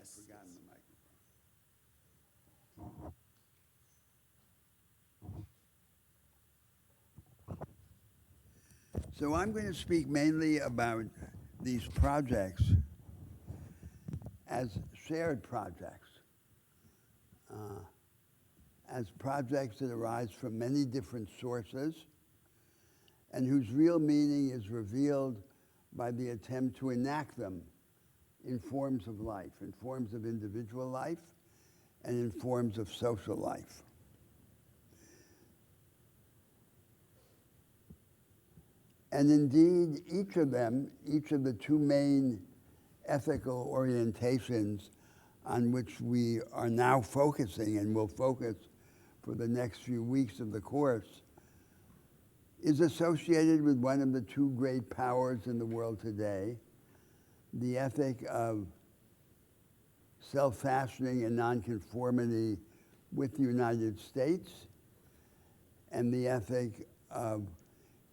Yes. I've forgotten Yes. the microphone. So I'm going to speak mainly about these projects as shared projects, as projects that arise from many different sources and whose real meaning is revealed by the attempt to enact them in forms of life, in forms of individual life, and in forms of social life. And indeed, each of them, each of the two main ethical orientations on which we are now focusing and will focus for the next few weeks of the course, is associated with one of the two great powers in the world today, the ethic of self-fashioning and nonconformity with the United States, and the ethic of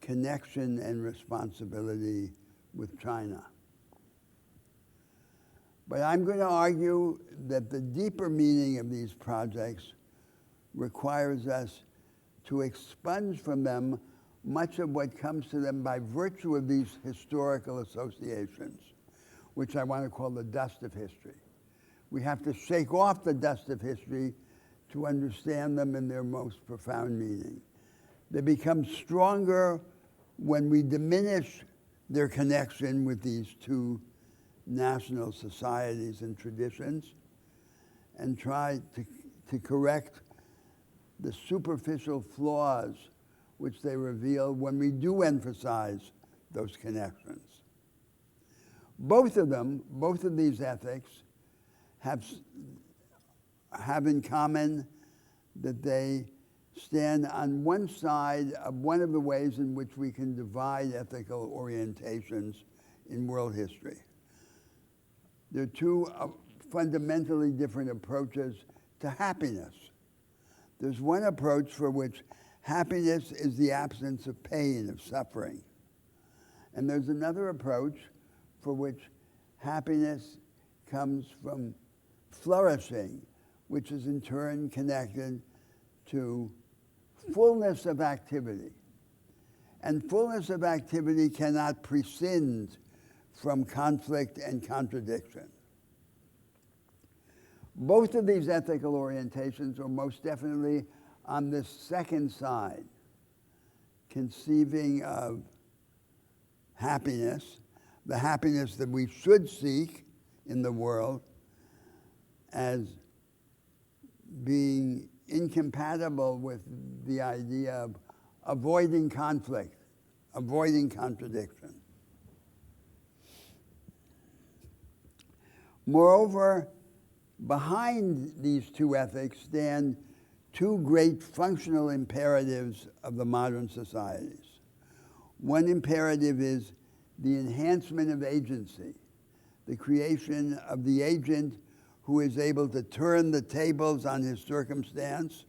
connection and responsibility with China. But I'm going to argue that the deeper meaning of these projects requires us to expunge from them much of what comes to them by virtue of these historical associations, which I want to call the dust of history. We have to shake off the dust of history to understand them in their most profound meaning. They become stronger when we diminish their connection with these two national societies and traditions and try to correct the superficial flaws which they reveal when we do emphasize those connections. Both of these ethics have in common that they stand on one side of one of the ways in which we can divide ethical orientations in world history. There are two fundamentally different approaches to happiness. There's one approach for which happiness is the absence of pain, of suffering. And there's another approach for which happiness comes from flourishing, which is in turn connected to fullness of activity. And fullness of activity cannot prescind from conflict and contradiction. Both of these ethical orientations are most definitely on this second side, conceiving of happiness, the happiness that we should seek in the world, as being incompatible with the idea of avoiding conflict, avoiding contradiction. Moreover, behind these two ethics stand two great functional imperatives of the modern societies. One imperative is the enhancement of agency, the creation of the agent who is able to turn the tables on his circumstance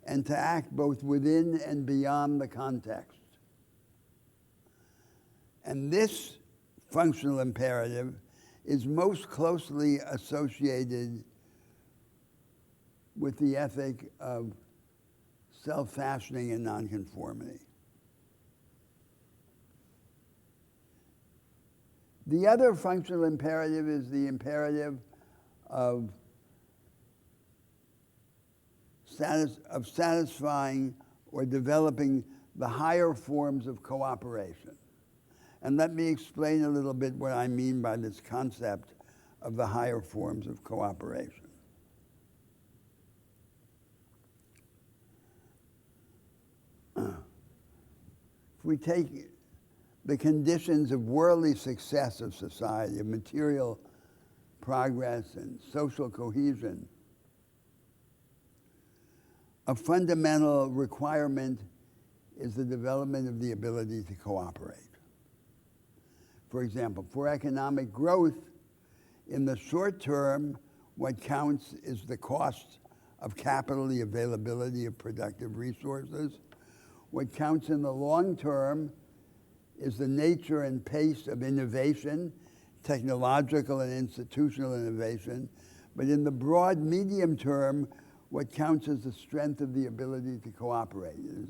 and to act both within and beyond the context. And this functional imperative is most closely associated with the ethic of self-fashioning and nonconformity. The other functional imperative is the imperative of satisfying or developing the higher forms of cooperation. And let me explain a little bit what I mean by this concept of the higher forms of cooperation. If we take the conditions of worldly success of society, of material progress and social cohesion, a fundamental requirement is the development of the ability to cooperate. For example, for economic growth, in the short term, what counts is the cost of capital, the availability of productive resources. What counts in the long term is the nature and pace of innovation technological and institutional innovation, but in the broad medium term, what counts as the strength of the ability to cooperate is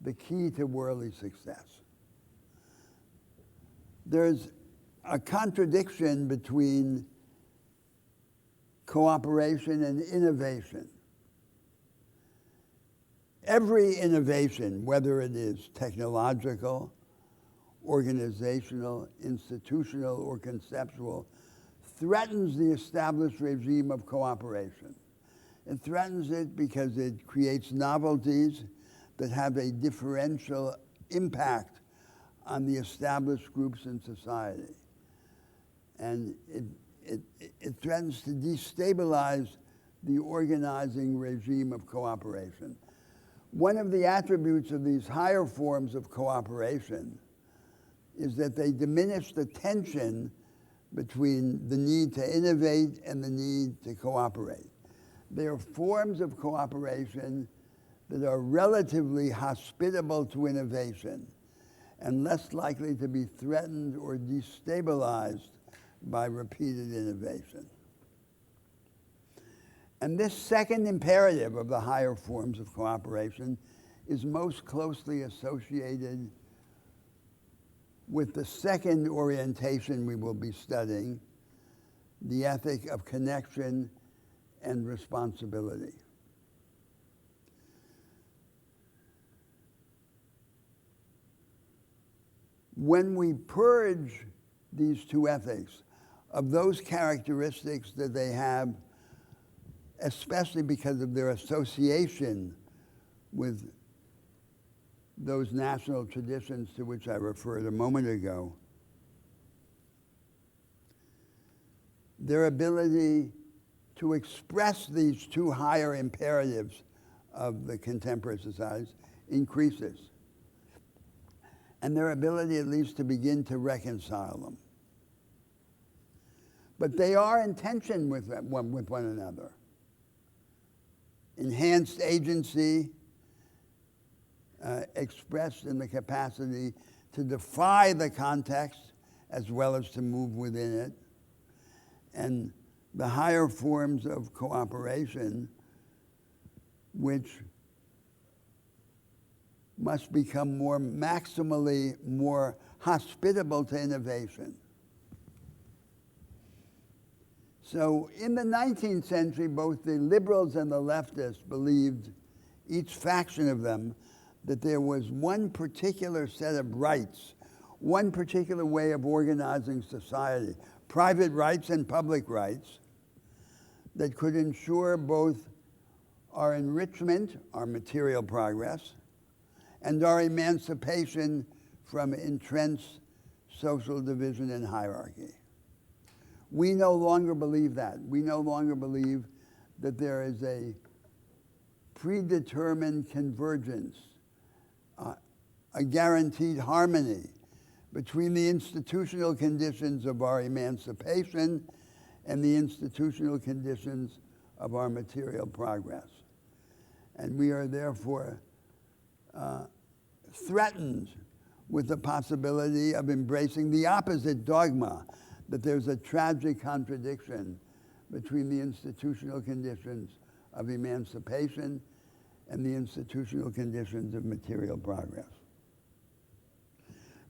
the key to worldly success. There's a contradiction between cooperation and innovation. Every innovation, whether it is technological, organizational, institutional, or conceptual, threatens the established regime of cooperation. It threatens it because it creates novelties that have a differential impact on the established groups in society. And it threatens to destabilize the organizing regime of cooperation. One of the attributes of these higher forms of cooperation is that they diminish the tension between the need to innovate and the need to cooperate. They are forms of cooperation that are relatively hospitable to innovation and less likely to be threatened or destabilized by repeated innovation. And this second imperative of the higher forms of cooperation is most closely associated with the second orientation we will be studying, the ethic of connection and responsibility. When we purge these two ethics of those characteristics that they have, especially because of their association with those national traditions to which I referred a moment ago, their ability to express these two higher imperatives of the contemporary societies increases, and their ability at least to begin to reconcile them. But they are in tension with one another. Enhanced agency expressed in the capacity to defy the context as well as to move within it, and the higher forms of cooperation which must become maximally more hospitable to innovation. So in the 19th century, both the liberals and the leftists believed, each faction of them, that there was one particular set of rights, one particular way of organizing society, private rights and public rights, that could ensure both our enrichment, our material progress, and our emancipation from entrenched social division and hierarchy. We no longer believe that. We no longer believe that there is a predetermined convergence, a guaranteed harmony between the institutional conditions of our emancipation and the institutional conditions of our material progress. And we are therefore threatened with the possibility of embracing the opposite dogma, that there's a tragic contradiction between the institutional conditions of emancipation and the institutional conditions of material progress.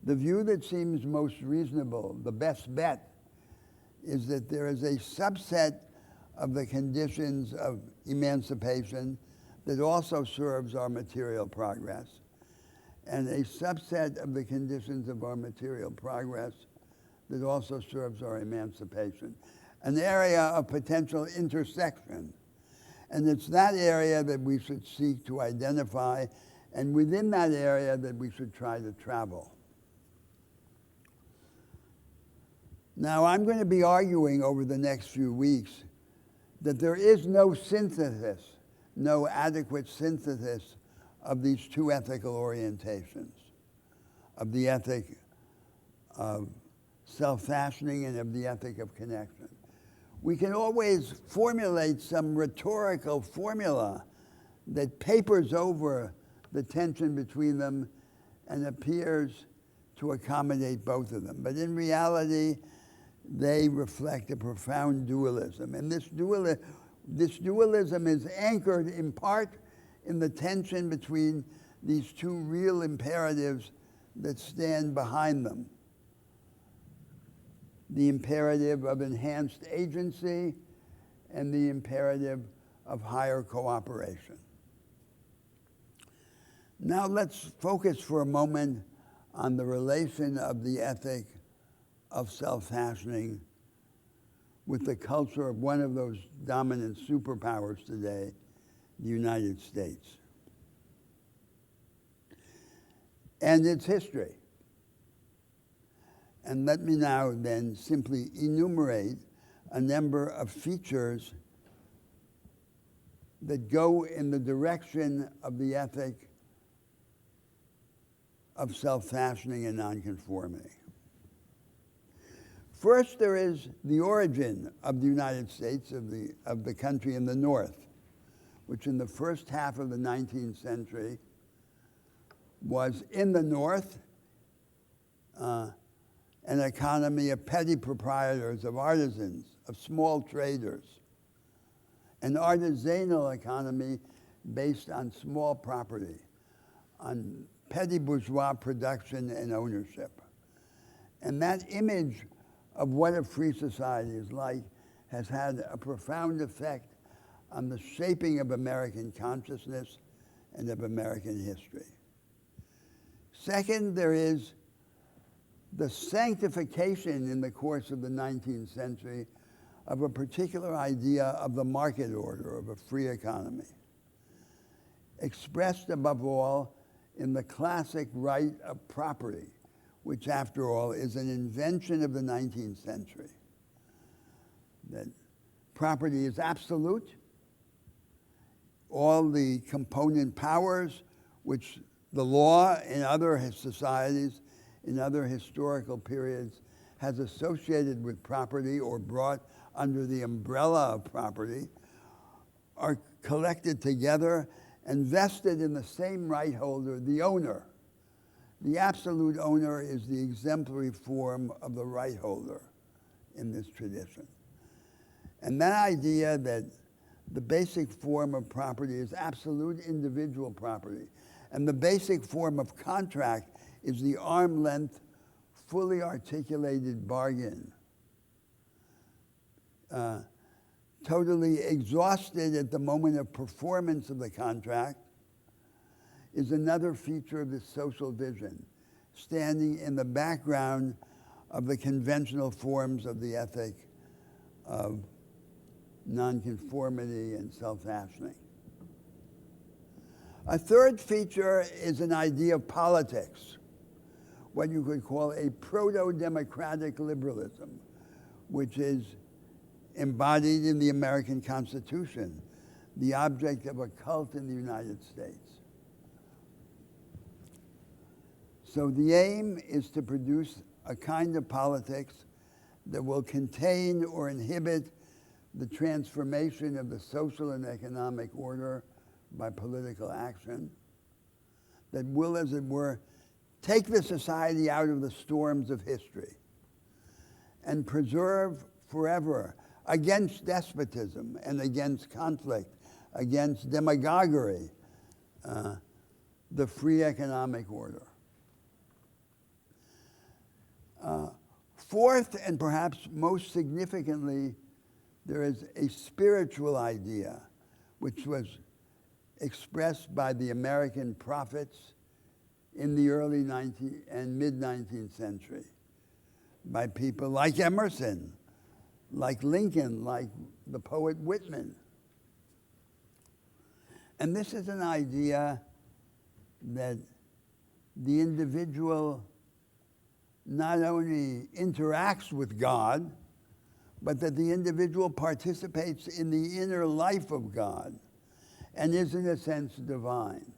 The view that seems most reasonable, the best bet, is that there is a subset of the conditions of emancipation that also serves our material progress, and a subset of the conditions of our material progress that also serves our emancipation, an area of potential intersection. And it's that area that we should seek to identify, and within that area that we should try to travel. Now, I'm going to be arguing over the next few weeks that there is no synthesis, no adequate synthesis of these two ethical orientations, of the ethic of self-fashioning and of the ethic of connection. We can always formulate some rhetorical formula that papers over the tension between them and appears to accommodate both of them. But in reality, they reflect a profound dualism. And this dualism is anchored in part in the tension between these two real imperatives that stand behind them. The imperative of enhanced agency and the imperative of higher cooperation. Now let's focus for a moment on the relation of the ethic of self-fashioning with the culture of one of those dominant superpowers today, the United States, and its history. And let me now then simply enumerate a number of features that go in the direction of the ethic of self-fashioning and nonconformity. First, there is the origin of the United States, of the country in the North, which in the first half of the 19th century was in the North an economy of petty proprietors, of artisans, of small traders, an artisanal economy based on small property, on petty bourgeois production and ownership. And that image of what a free society is like has had a profound effect on the shaping of American consciousness and of American history. Second, there is the sanctification in the course of the 19th century of a particular idea of the market order of a free economy, expressed above all in the classic right of property, which after all is an invention of the 19th century. That property is absolute. All the component powers which the law in other societies, in other historical periods, has associated with property or brought under the umbrella of property are collected together and vested in the same right holder, the owner. The absolute owner is the exemplary form of the right holder in this tradition. And that idea that the basic form of property is absolute individual property, and the basic form of contract is the arm-length, fully articulated bargain, totally exhausted at the moment of performance of the contract, is another feature of this social vision, standing in the background of the conventional forms of the ethic of nonconformity and self-fashioning. A third feature is an idea of politics, what you could call a proto-democratic liberalism, which is embodied in the American Constitution, the object of a cult in the United States. So the aim is to produce a kind of politics that will contain or inhibit the transformation of the social and economic order by political action, that will, as it were, take the society out of the storms of history and preserve forever against despotism and against conflict, against demagoguery, the free economic order. Fourth, and perhaps most significantly, there is a spiritual idea which was expressed by the American prophets in the early and mid-19th century, by people like Emerson, like Lincoln, like the poet Whitman. And this is an idea that the individual not only interacts with God, but that the individual participates in the inner life of God and is, in a sense, divine,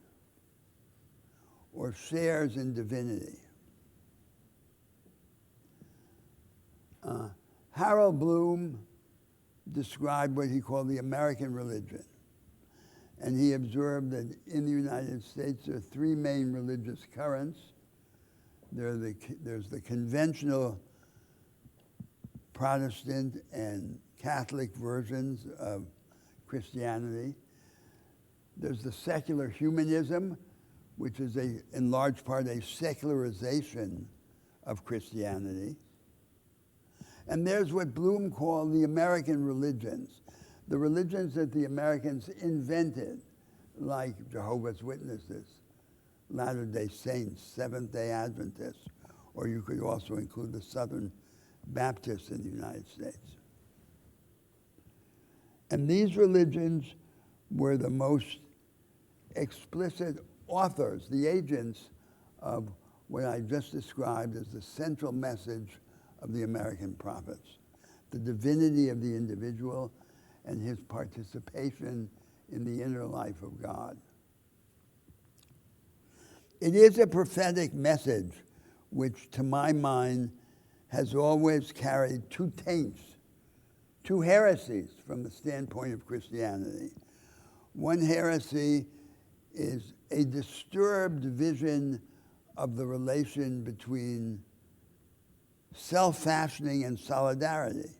or shares in divinity. Harold Bloom described what he called the American religion. And he observed that in the United States there are three main religious currents. There's the conventional Protestant and Catholic versions of Christianity. There's the secular humanism, which is in large part a secularization of Christianity. And there's what Bloom called the American religions, the religions that the Americans invented, like Jehovah's Witnesses, Latter-day Saints, Seventh-day Adventists, or you could also include the Southern Baptists in the United States. And these religions were the most explicit authors, the agents of what I just described as the central message of the American prophets, the divinity of the individual and his participation in the inner life of God. It is a prophetic message which, to my mind, has always carried two taints, two heresies from the standpoint of Christianity. One heresy is a disturbed vision of the relation between self-fashioning and solidarity.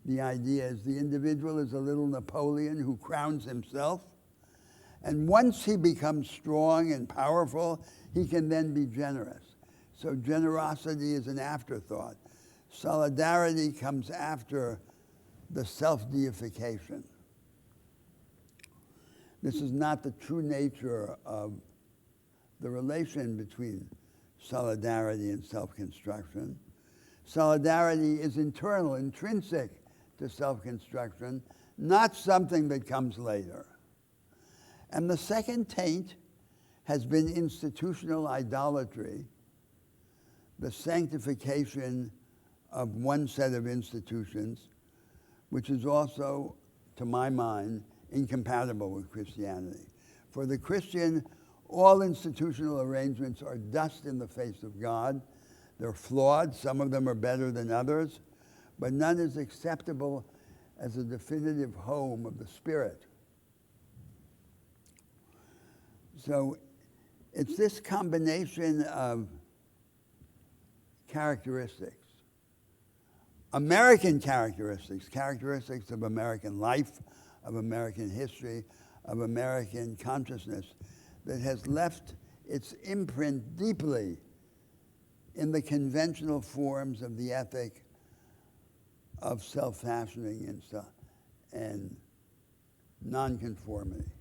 The idea is the individual is a little Napoleon who crowns himself, and once he becomes strong and powerful, he can then be generous. So generosity is an afterthought. Solidarity comes after the self-deification. This is not the true nature of the relation between solidarity and self-construction. Solidarity is internal, intrinsic to self-construction, not something that comes later. And the second taint has been institutional idolatry, the sanctification of one set of institutions, which is also, to my mind, incompatible with Christianity. For the Christian, all institutional arrangements are dust in the face of God. They're flawed. Some of them are better than others, but none is acceptable as a definitive home of the Spirit. So it's this combination of characteristics, American characteristics of American life, of American history, of American consciousness, that has left its imprint deeply in the conventional forms of the ethic of self-fashioning and nonconformity.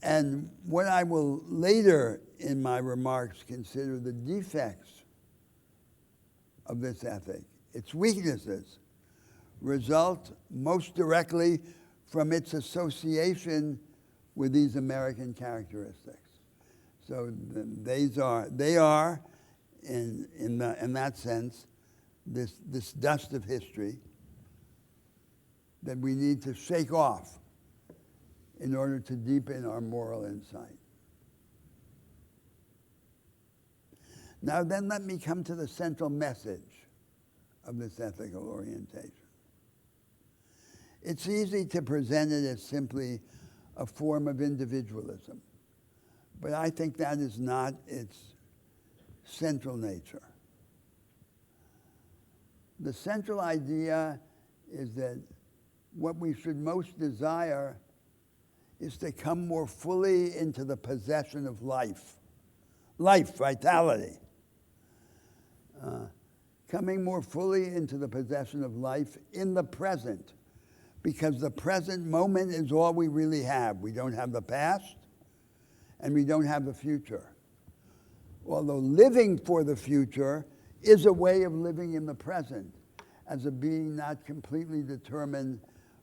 And what I will later in my remarks consider the defects of this ethic, its weaknesses, result most directly from its association with these American characteristics. So they are in that sense, this dust of history that we need to shake off in order to deepen our moral insight. Now then, let me come to the central message of this ethical orientation. It's easy to present it as simply a form of individualism, but I think that is not its central nature. The central idea is that what we should most desire is to come more fully into the possession of life, vitality. Coming more fully into the possession of life in the present, because the present moment is all we really have. We don't have the past, and we don't have the future. Although living for the future is a way of living in the present, as a being not completely determined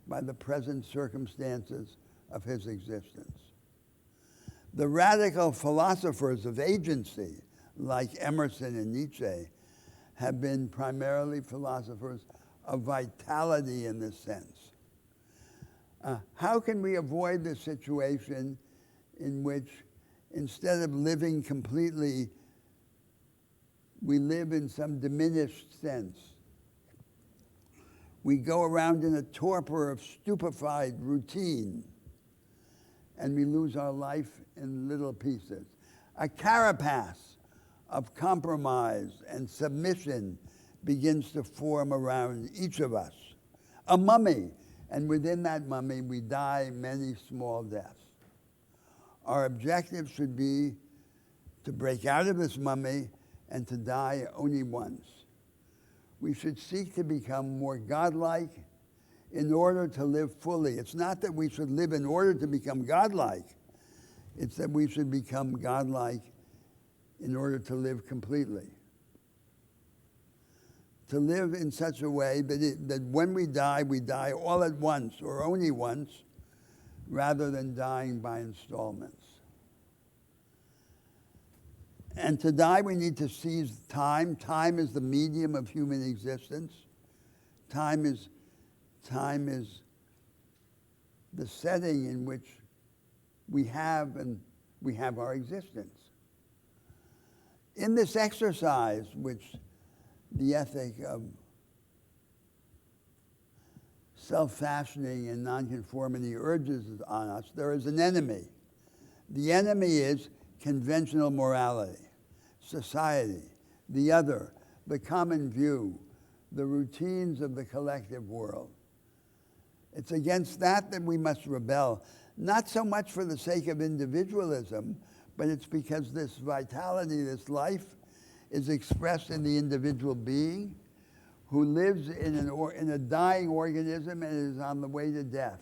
by the present circumstances of his existence. The radical philosophers of agency, like Emerson and Nietzsche, have been primarily philosophers of vitality in this sense. How can we avoid the situation in which, instead of living completely, we live in some diminished sense? We go around in a torpor of stupefied routine, and we lose our life in little pieces. A carapace of compromise and submission begins to form around each of us. A mummy, and within that mummy we die many small deaths. Our objective should be to break out of this mummy and to die only once. We should seek to become more godlike in order to live fully. It's not that we should live in order to become godlike. It's that we should become godlike in order to live completely. To live in such a way that when we die all at once or only once, rather than dying by installments. And to die, we need to seize time. Time is the medium of human existence. Time is the setting in which we have our existence. In this exercise, which the ethic of self-fashioning and nonconformity urges on us, there is an enemy. The enemy is conventional morality, society, the other, the common view, the routines of the collective world. It's against that we must rebel, not so much for the sake of individualism, but it's because this vitality, this life, is expressed in the individual being who lives in a dying organism and is on the way to death,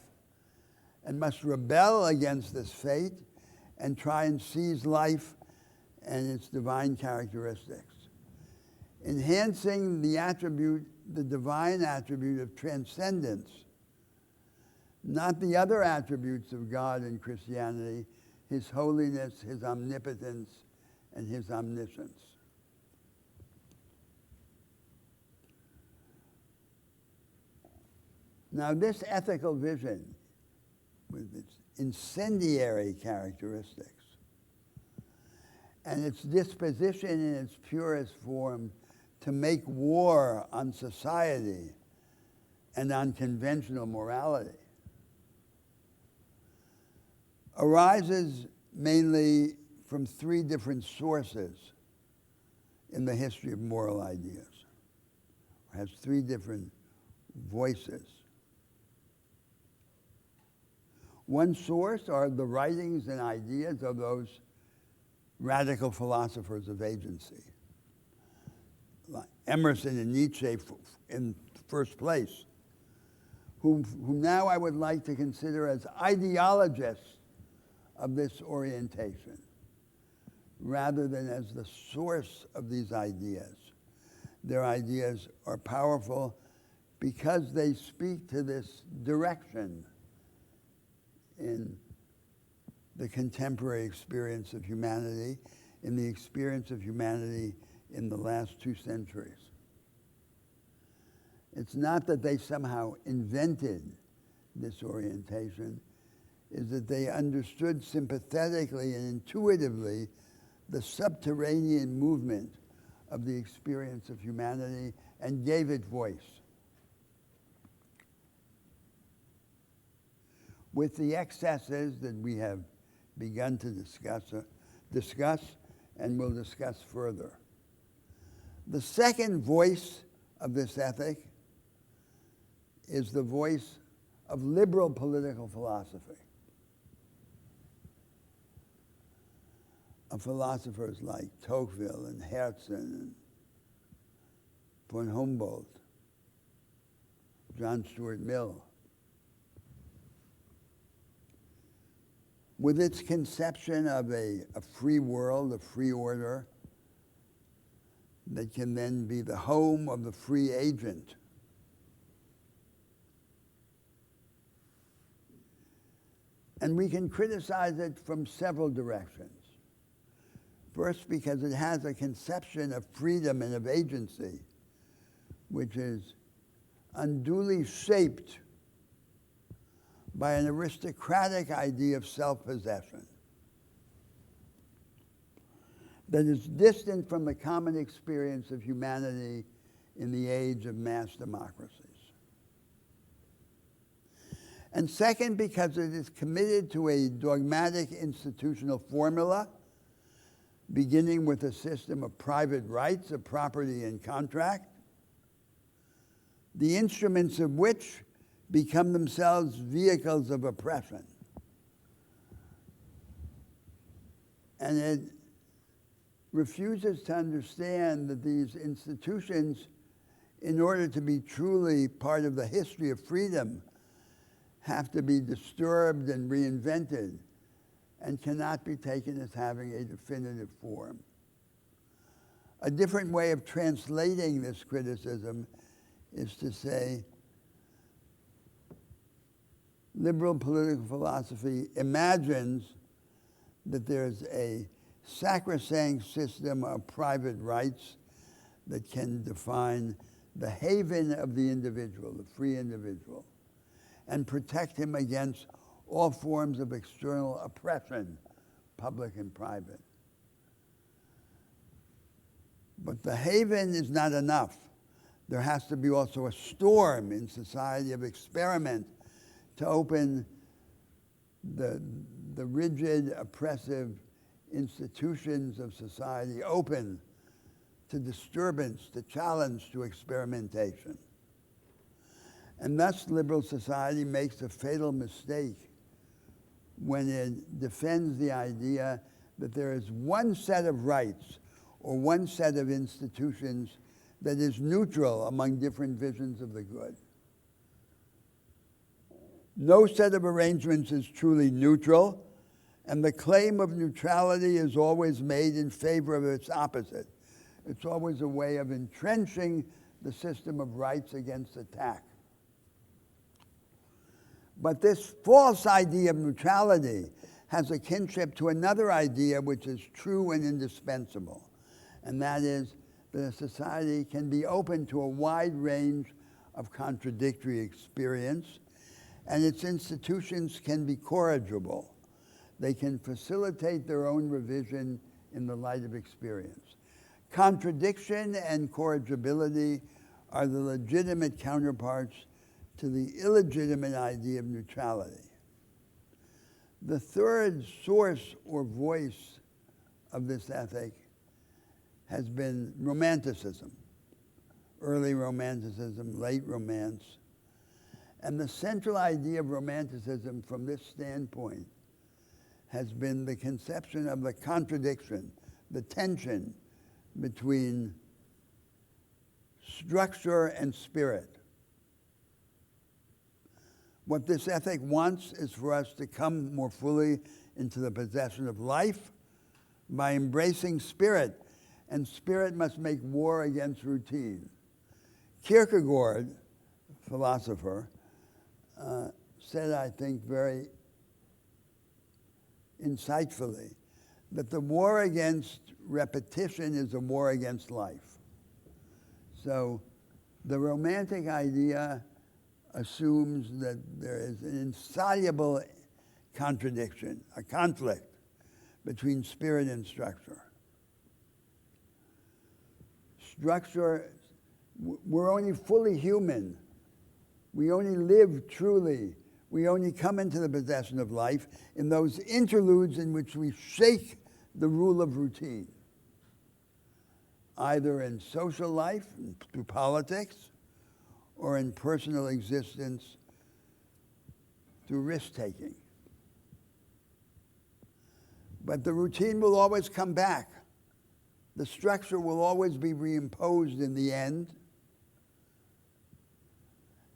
and must rebel against this fate and try and seize life and its divine characteristics. Enhancing the divine attribute of transcendence, not the other attributes of God in Christianity, his holiness, his omnipotence, and his omniscience. Now, this ethical vision, with its incendiary characteristics and its disposition in its purest form to make war on society and on conventional morality, arises mainly from three different sources in the history of moral ideas, or has three different voices. One source are the writings and ideas of those radical philosophers of agency, like Emerson and Nietzsche in first place, whom now I would like to consider as ideologists of this orientation, rather than as the source of these ideas. Their ideas are powerful because they speak to this direction in the contemporary experience of humanity, in the experience of humanity in the last 2 centuries. It's not that they somehow invented this orientation, is that they understood sympathetically and intuitively the subterranean movement of the experience of humanity and gave it voice. With the excesses that we have begun to discuss and will discuss further. The second voice of this ethic is the voice of liberal political philosophy, of philosophers like Tocqueville and Herzen and von Humboldt, John Stuart Mill. With its conception of a free world, a free order, that can then be the home of the free agent. And we can criticize it from several directions. First, because it has a conception of freedom and of agency, which is unduly shaped by an aristocratic idea of self-possession that is distant from the common experience of humanity in the age of mass democracies. And second, because it is committed to a dogmatic institutional formula, beginning with a system of private rights of property and contract, the instruments of which become themselves vehicles of oppression. And it refuses to understand that these institutions, in order to be truly part of the history of freedom, have to be disturbed and reinvented and cannot be taken as having a definitive form. A different way of translating this criticism is to say, liberal political philosophy imagines that there's a sacrosanct system of private rights that can define the haven of the individual, the free individual, and protect him against all forms of external oppression, public and private. But the haven is not enough. There has to be also a storm in society of experiment to open the rigid, oppressive institutions of society open to disturbance, to challenge, to experimentation. And thus liberal society makes a fatal mistake when it defends the idea that there is one set of rights or one set of institutions that is neutral among different visions of the good. No set of arrangements is truly neutral, and the claim of neutrality is always made in favor of its opposite. It's always a way of entrenching the system of rights against attack. But this false idea of neutrality has a kinship to another idea which is true and indispensable, and that is that a society can be open to a wide range of contradictory experience, and its institutions can be corrigible. They can facilitate their own revision in the light of experience. Contradiction and corrigibility are the legitimate counterparts to the illegitimate idea of neutrality. The third source or voice of this ethic has been Romanticism, early Romanticism, late Romance. And the central idea of Romanticism from this standpoint has been the conception of the contradiction, the tension between structure and spirit. What this ethic wants is for us to come more fully into the possession of life by embracing spirit, and spirit must make war against routine. Kierkegaard, philosopher, said, I think very insightfully, that the war against repetition is a war against life. So the romantic idea assumes that there is an insoluble contradiction, a conflict between spirit and structure. Structure, we're only fully human. We only live truly. We only come into the possession of life in those interludes in which we shake the rule of routine, either in social life, through politics, or in personal existence through risk-taking. But the routine will always come back. The structure will always be reimposed in the end,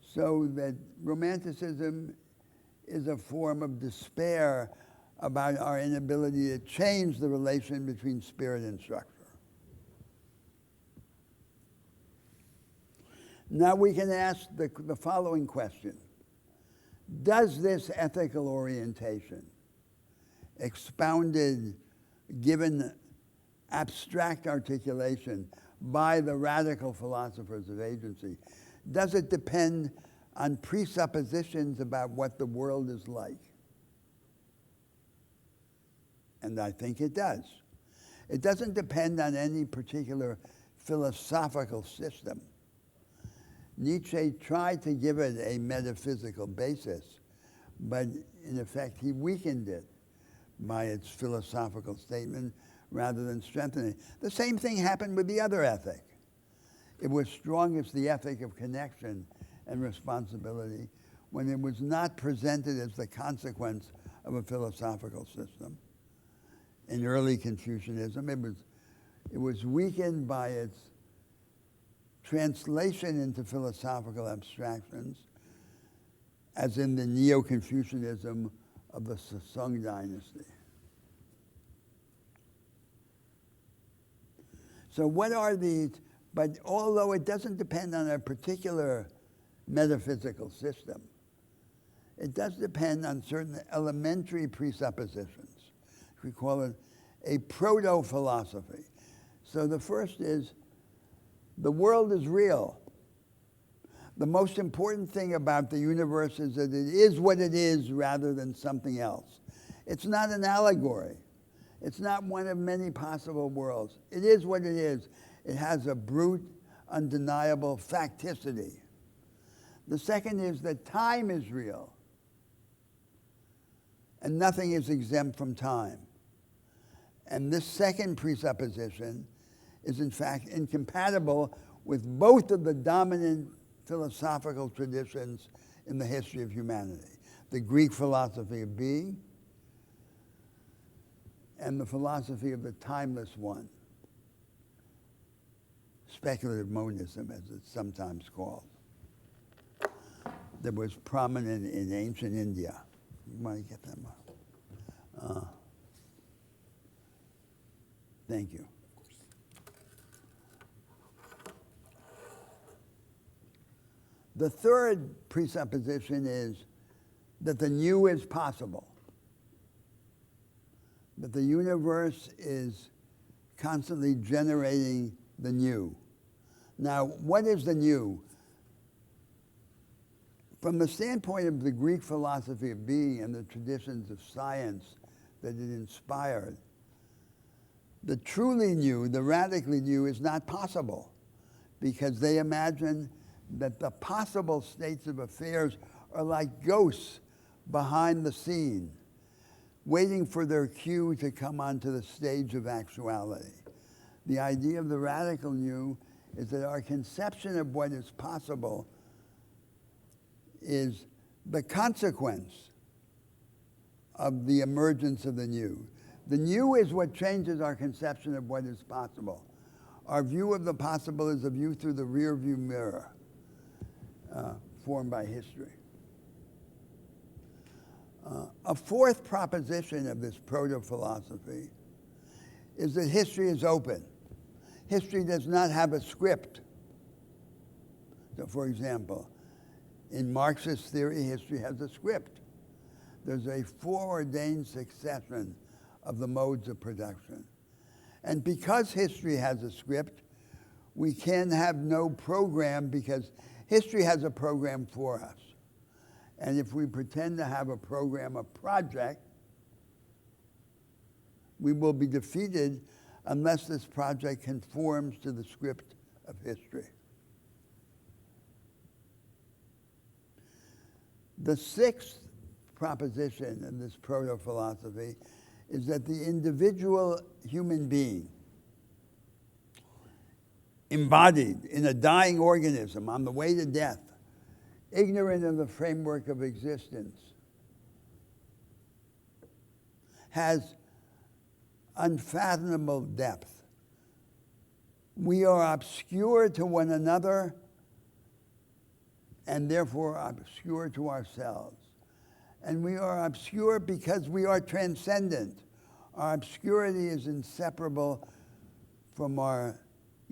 so that Romanticism is a form of despair about our inability to change the relation between spirit and structure. Now we can ask the following question. Does this ethical orientation, expounded, given abstract articulation by the radical philosophers of agency, does it depend on presuppositions about what the world is like? And I think it does. It doesn't depend on any particular philosophical system. Nietzsche tried to give it a metaphysical basis, but in effect he weakened it by its philosophical statement rather than strengthening it. The same thing happened with the other ethic. It was strongest, the ethic of connection and responsibility, when it was not presented as the consequence of a philosophical system. In early Confucianism, it was weakened by its translation into philosophical abstractions, as in the Neo-Confucianism of the Song dynasty. So what are these? But although it doesn't depend on a particular metaphysical system, it does depend on certain elementary presuppositions. We call it a proto-philosophy. So the first is, the world is real. The most important thing about the universe is that it is what it is rather than something else. It's not an allegory. It's not one of many possible worlds. It is what it is. It has a brute, undeniable facticity. The second is that time is real, and nothing is exempt from time. And this second presupposition is in fact incompatible with both of the dominant philosophical traditions in the history of humanity: the Greek philosophy of being and the philosophy of the timeless one, speculative monism, as it's sometimes called, that was prominent in ancient India. You want to get them up? Thank you. The third presupposition is that the new is possible, that the universe is constantly generating the new. Now, what is the new? From the standpoint of the Greek philosophy of being and the traditions of science that it inspired, the truly new, the radically new, is not possible, because they imagine that the possible states of affairs are like ghosts behind the scene, waiting for their cue to come onto the stage of actuality. The idea of the radical new is that our conception of what is possible is the consequence of the emergence of the new. The new is what changes our conception of what is possible. Our view of the possible is a view through the rear view mirror formed by history. A fourth proposition of this proto-philosophy is that history is open. History does not have a script. So, for example, in Marxist theory, history has a script. There's a foreordained succession of the modes of production. And because history has a script, we can have no program, because history has a program for us. And if we pretend to have a program, a project, we will be defeated unless this project conforms to the script of history. The sixth proposition in this proto-philosophy is that the individual human being, embodied in a dying organism on the way to death, ignorant of the framework of existence, has unfathomable depth. We are obscure to one another and therefore obscure to ourselves. And we are obscure because we are transcendent. Our obscurity is inseparable from our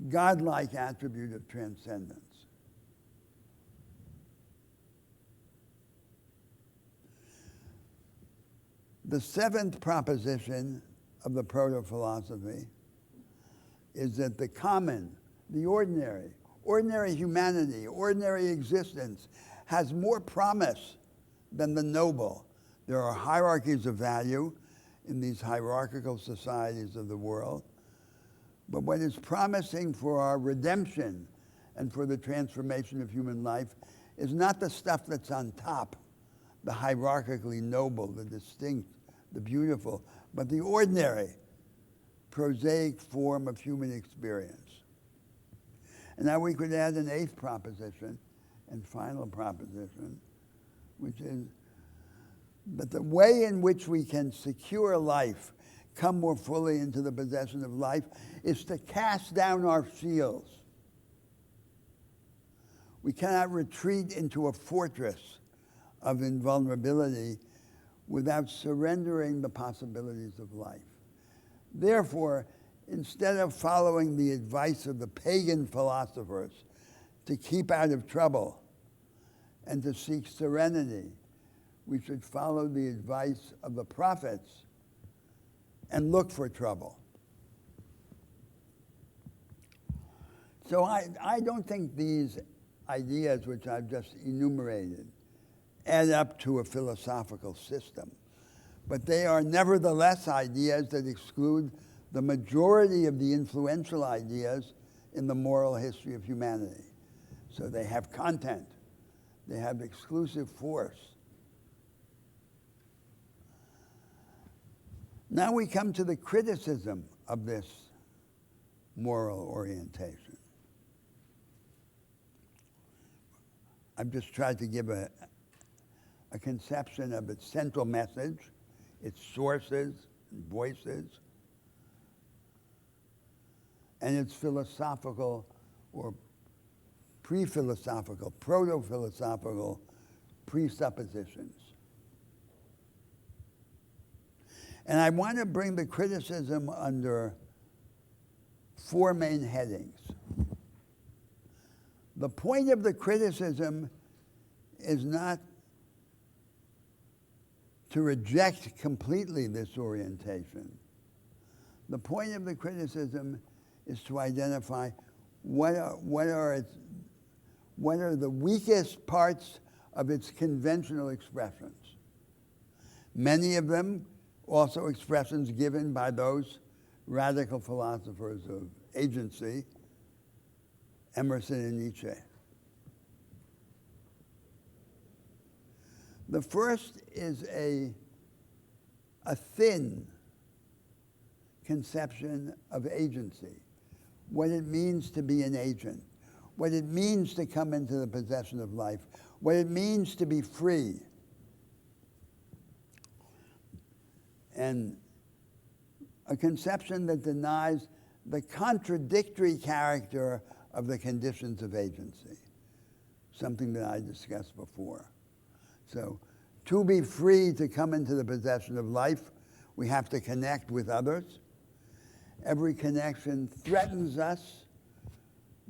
godlike attribute of transcendence. The seventh proposition of the proto-philosophy is that the common, the ordinary humanity, ordinary existence has more promise than the noble. There are hierarchies of value in these hierarchical societies of the world, but what is promising for our redemption and for the transformation of human life is not the stuff that's on top, the hierarchically noble, the distinct, the beautiful, but the ordinary, prosaic form of human experience. And now we could add an eighth proposition and final proposition, which is that the way in which we can secure life, come more fully into the possession of life, is to cast down our shields. We cannot retreat into a fortress of invulnerability without surrendering the possibilities of life. Therefore, instead of following the advice of the pagan philosophers to keep out of trouble and to seek serenity, we should follow the advice of the prophets and look for trouble. So I don't think these ideas which I've just enumerated add up to a philosophical system, but they are nevertheless ideas that exclude the majority of the influential ideas in the moral history of humanity. So they have content, they have exclusive force. Now we come to the criticism of this moral orientation. I've just tried to give a conception of its central message, its sources and voices, and its philosophical or pre-philosophical, proto-philosophical presuppositions. And I want to bring the criticism under four main headings. The point of the criticism is not to reject completely this orientation. The point of the criticism is to identify what are the weakest parts of its conventional expressions. Many of them also expressions given by those radical philosophers of agency, Emerson and Nietzsche. The first is a thin conception of agency, what it means to be an agent, what it means to come into the possession of life, what it means to be free. And a conception that denies the contradictory character of the conditions of agency, something that I discussed before. So, to be free to come into the possession of life, we have to connect with others. Every connection threatens us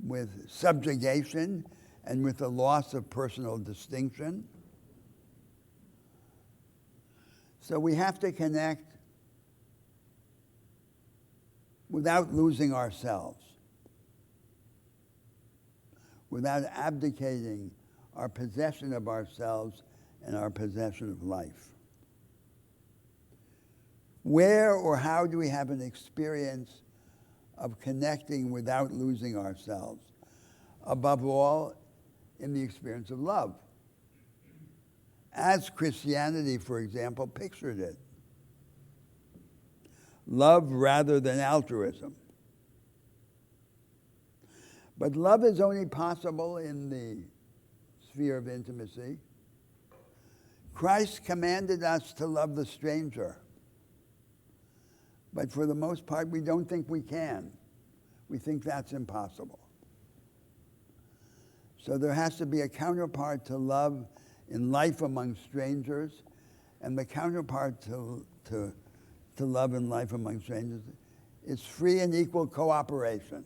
with subjugation and with the loss of personal distinction. So we have to connect without losing ourselves, without abdicating our possession of ourselves and our possession of life. Where or how do we have an experience of connecting without losing ourselves? Above all, in the experience of love, as Christianity, for example, pictured it. Love rather than altruism. But love is only possible in the sphere of intimacy. Christ commanded us to love the stranger. But for the most part, we don't think we can. We think that's impossible. So there has to be a counterpart to love in life among strangers, and the counterpart to love in life among strangers is free and equal cooperation.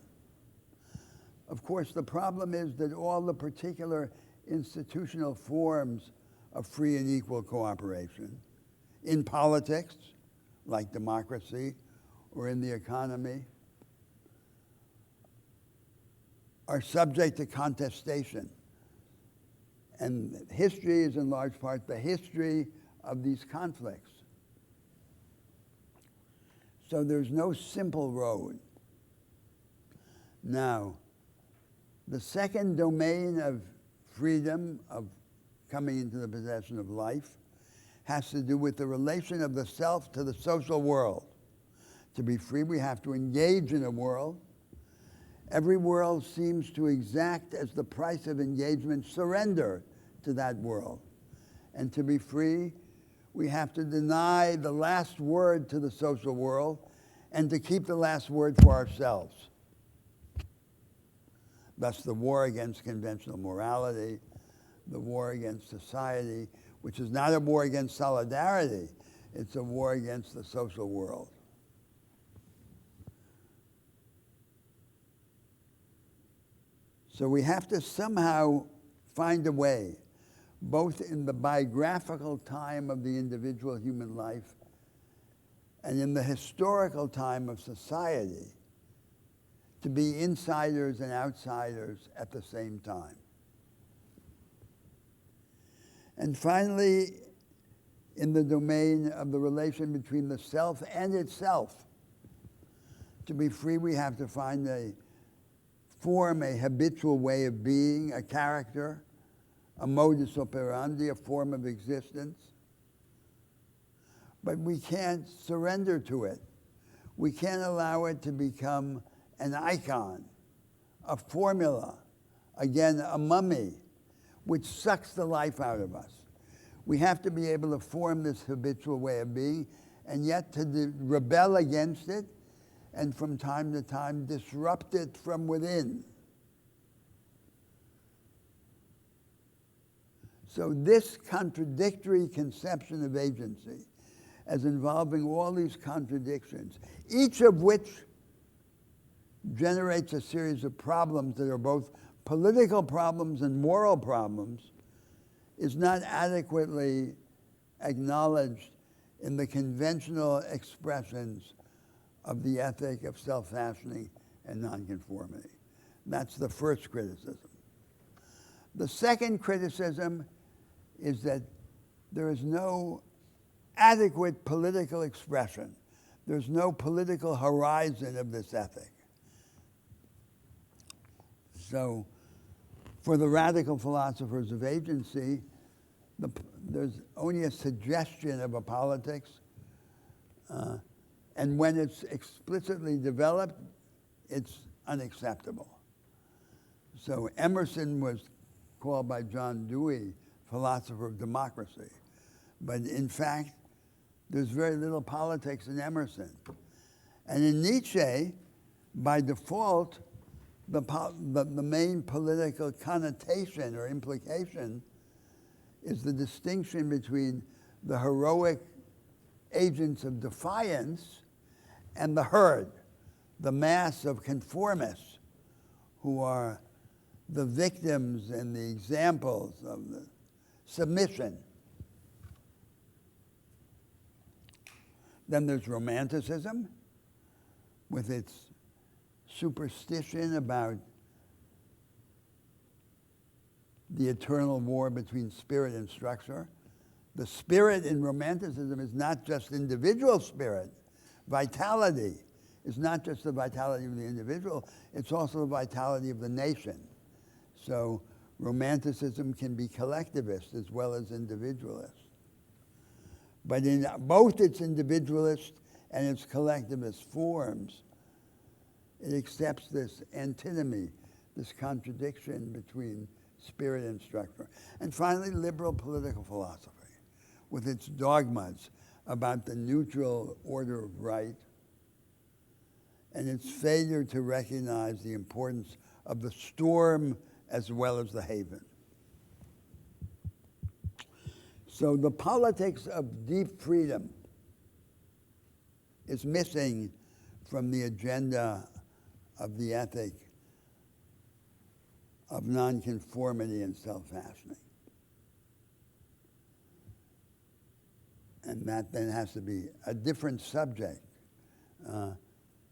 Of course, the problem is that all the particular institutional forms of free and equal cooperation, in politics, like democracy, or in the economy, are subject to contestation. And history is in large part the history of these conflicts. So there's no simple road. Now, the second domain of freedom, of coming into the possession of life, has to do with the relation of the self to the social world. To be free, we have to engage in a world, Every world seems to exact as the price of engagement surrender to that world. And to be free, we have to deny the last word to the social world and to keep the last word for ourselves. Thus the war against conventional morality, the war against society, which is not a war against solidarity, it's a war against the social world. So we have to somehow find a way, both in the biographical time of the individual human life and in the historical time of society, to be insiders and outsiders at the same time. And finally, in the domain of the relation between the self and itself, to be free, we have to find a habitual way of being, a character, a modus operandi, a form of existence. But we can't surrender to it. We can't allow it to become an icon, a formula, again, a mummy, which sucks the life out of us. We have to be able to form this habitual way of being, and yet to rebel against it, and from time to time disrupt it from within. So this contradictory conception of agency, as involving all these contradictions, each of which generates a series of problems that are both political problems and moral problems, is not adequately acknowledged in the conventional expressions of the ethic of self-fashioning and nonconformity. That's the first criticism. The second criticism is that there is no adequate political expression. There's no political horizon of this ethic. So, for the radical philosophers of agency, there's only a suggestion of a politics, and when it's explicitly developed, it's unacceptable. So Emerson was called by John Dewey philosopher of democracy, but in fact, there's very little politics in Emerson. And in Nietzsche, by default, the main political connotation or implication is the distinction between the heroic agents of defiance and the herd, the mass of conformists who are the victims and the examples of the submission. Then there's Romanticism with its superstition about the eternal war between spirit and structure. The spirit in Romanticism is not just individual spirit. Vitality is not just the vitality of the individual, it's also the vitality of the nation. So Romanticism can be collectivist as well as individualist. But in both its individualist and its collectivist forms, it accepts this antinomy, this contradiction between spirit and structure. And finally, liberal political philosophy, with its dogmas about the neutral order of right and its failure to recognize the importance of the storm as well as the haven. So the politics of deep freedom is missing from the agenda of the ethic of nonconformity and self-fashioning. And that then has to be a different subject,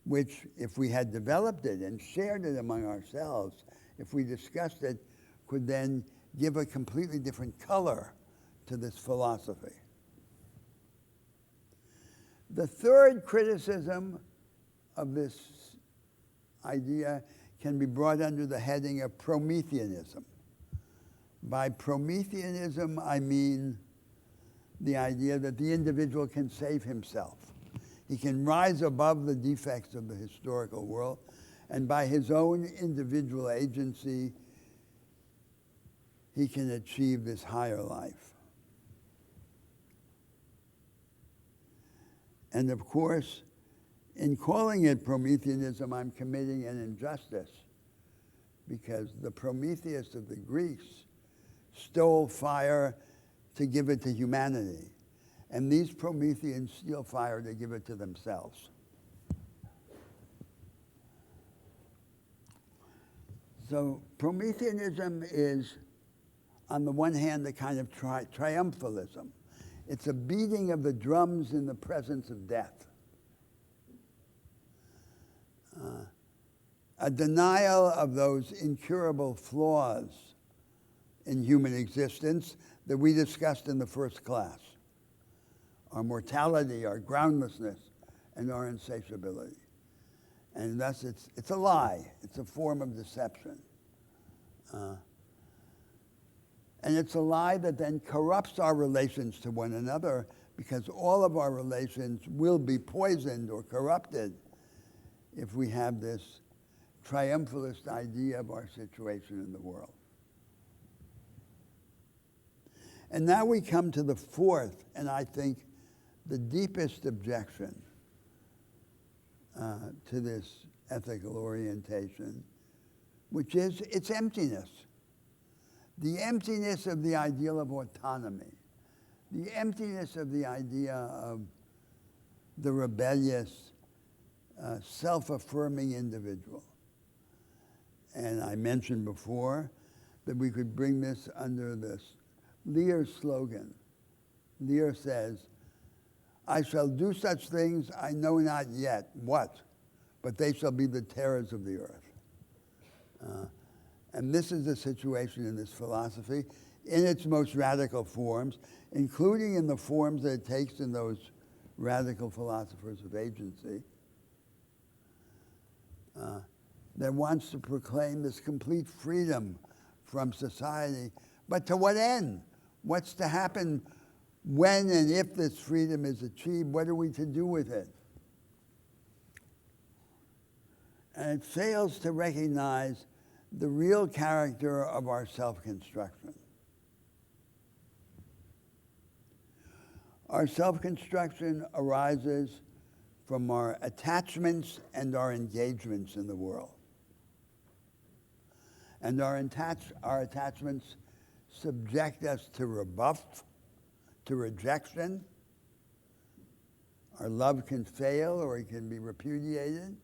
which, if we had developed it and shared it among ourselves, if we discussed it, could then give a completely different color to this philosophy. The third criticism of this idea can be brought under the heading of Prometheanism. By Prometheanism, I mean the idea that the individual can save himself. He can rise above the defects of the historical world And by his own individual agency, he can achieve this higher life. And of course, in calling it Prometheanism, I'm committing an injustice, because the Prometheus of the Greeks stole fire to give it to humanity. And these Prometheans steal fire to give it to themselves. So Prometheanism is, on the one hand, a kind of triumphalism. It's a beating of the drums in the presence of death. A denial of those incurable flaws in human existence that we discussed in the first class. Our mortality, our groundlessness, and our insatiability. And thus it's a lie. It's a form of deception. And it's a lie that then corrupts our relations to one another, because all of our relations will be poisoned or corrupted if we have this triumphalist idea of our situation in the world. And now we come to the fourth, and I think the deepest objection to this ethical orientation, which is its emptiness. The emptiness of the ideal of autonomy, the emptiness of the idea of the rebellious, self-affirming individual. And I mentioned before that we could bring this under this Lear's slogan. Lear says, "I shall do such things I know not yet what, but they shall be the terrors of the earth." And this is the situation in this philosophy in its most radical forms, including in the forms that it takes in those radical philosophers of agency, that wants to proclaim this complete freedom from society. But to what end? What's to happen when and if this freedom is achieved? What are we to do with it? And it fails to recognize the real character of our self-construction. Our self-construction arises from our attachments and our engagements in the world. And our attachments subject us to rebuff, to rejection. Our love can fail or it can be repudiated.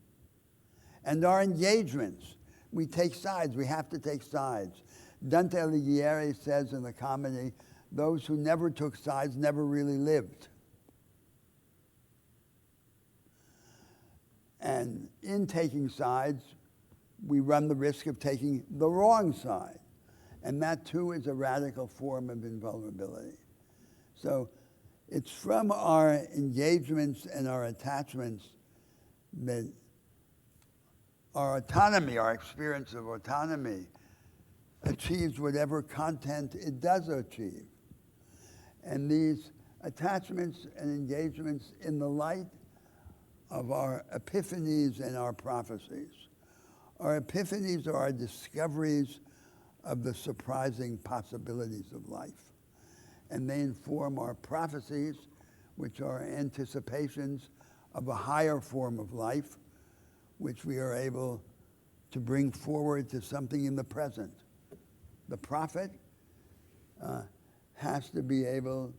And our engagements, we take sides, we have to take sides. Dante Alighieri says in the comedy, those who never took sides never really lived. And in taking sides, we run the risk of taking the wrong side. And that too is a radical form of invulnerability. So it's from our engagements and our attachments that our autonomy, our experience of autonomy, achieves whatever content it does achieve. And these attachments and engagements in the light of our epiphanies and our prophecies. Our epiphanies are our discoveries of the surprising possibilities of life. And they inform our prophecies, which are anticipations of a higher form of life, which we are able to bring forward to something in the present. The prophet has to be able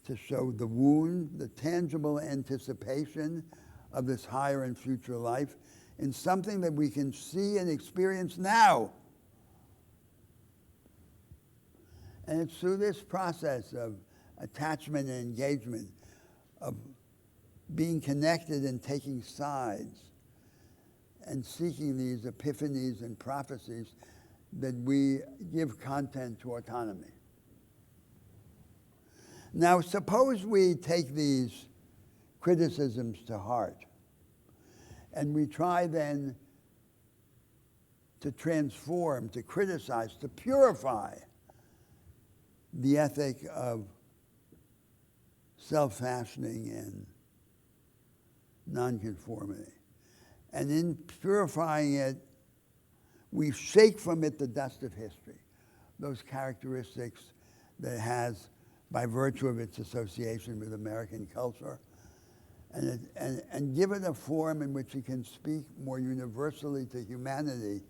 to show the wound, the tangible anticipation of this higher and future life in something that we can see and experience now. And it's through this process of attachment and engagement, of being connected and taking sides, and seeking these epiphanies and prophecies, that we give content to autonomy. Now, suppose we take these criticisms to heart, and we try then to transform, to criticize, to purify the ethic of self-fashioning and nonconformity. And in purifying it, we shake from it the dust of history, those characteristics that it has by virtue of its association with American culture, and give it a form in which it can speak more universally to humanity,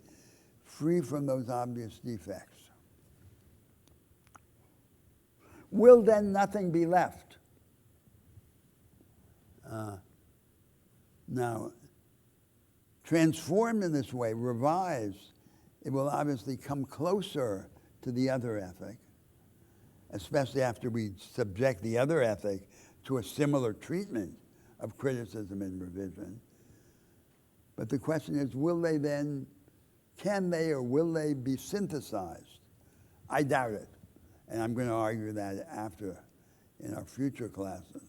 free from those obvious defects. Will then nothing be left? Now, transformed in this way, revised, it will obviously come closer to the other ethic, especially after we subject the other ethic to a similar treatment of criticism and revision. But the question is, will they then, can they or will they be synthesized? I doubt it. And I'm going to argue that after in our future classes.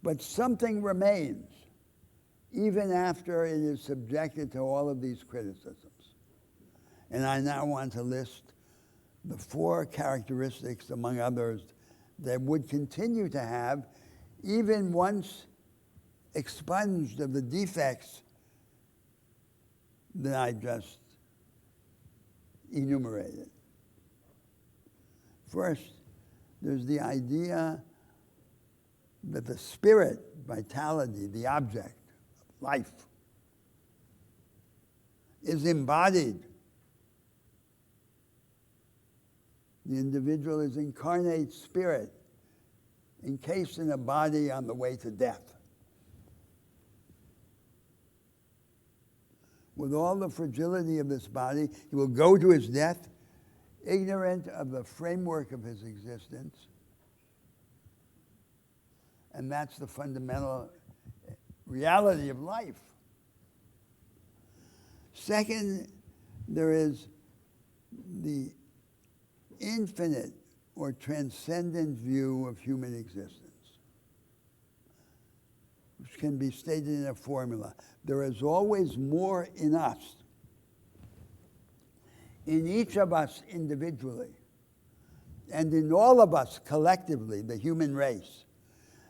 But something remains, even after it is subjected to all of these criticisms. And I now want to list the 4 characteristics, among others, that would continue to have, even once expunged of the defects that I just enumerated. First, there's the idea that the spirit, vitality, the object, life, is embodied. The individual is incarnate spirit, encased in a body on the way to death. With all the fragility of this body, he will go to his death ignorant of the framework of his existence. And that's the fundamental reality of life. Second, there is the infinite or transcendent view of human existence, which can be stated in a formula. There is always more in us, in each of us individually, and in all of us collectively, the human race,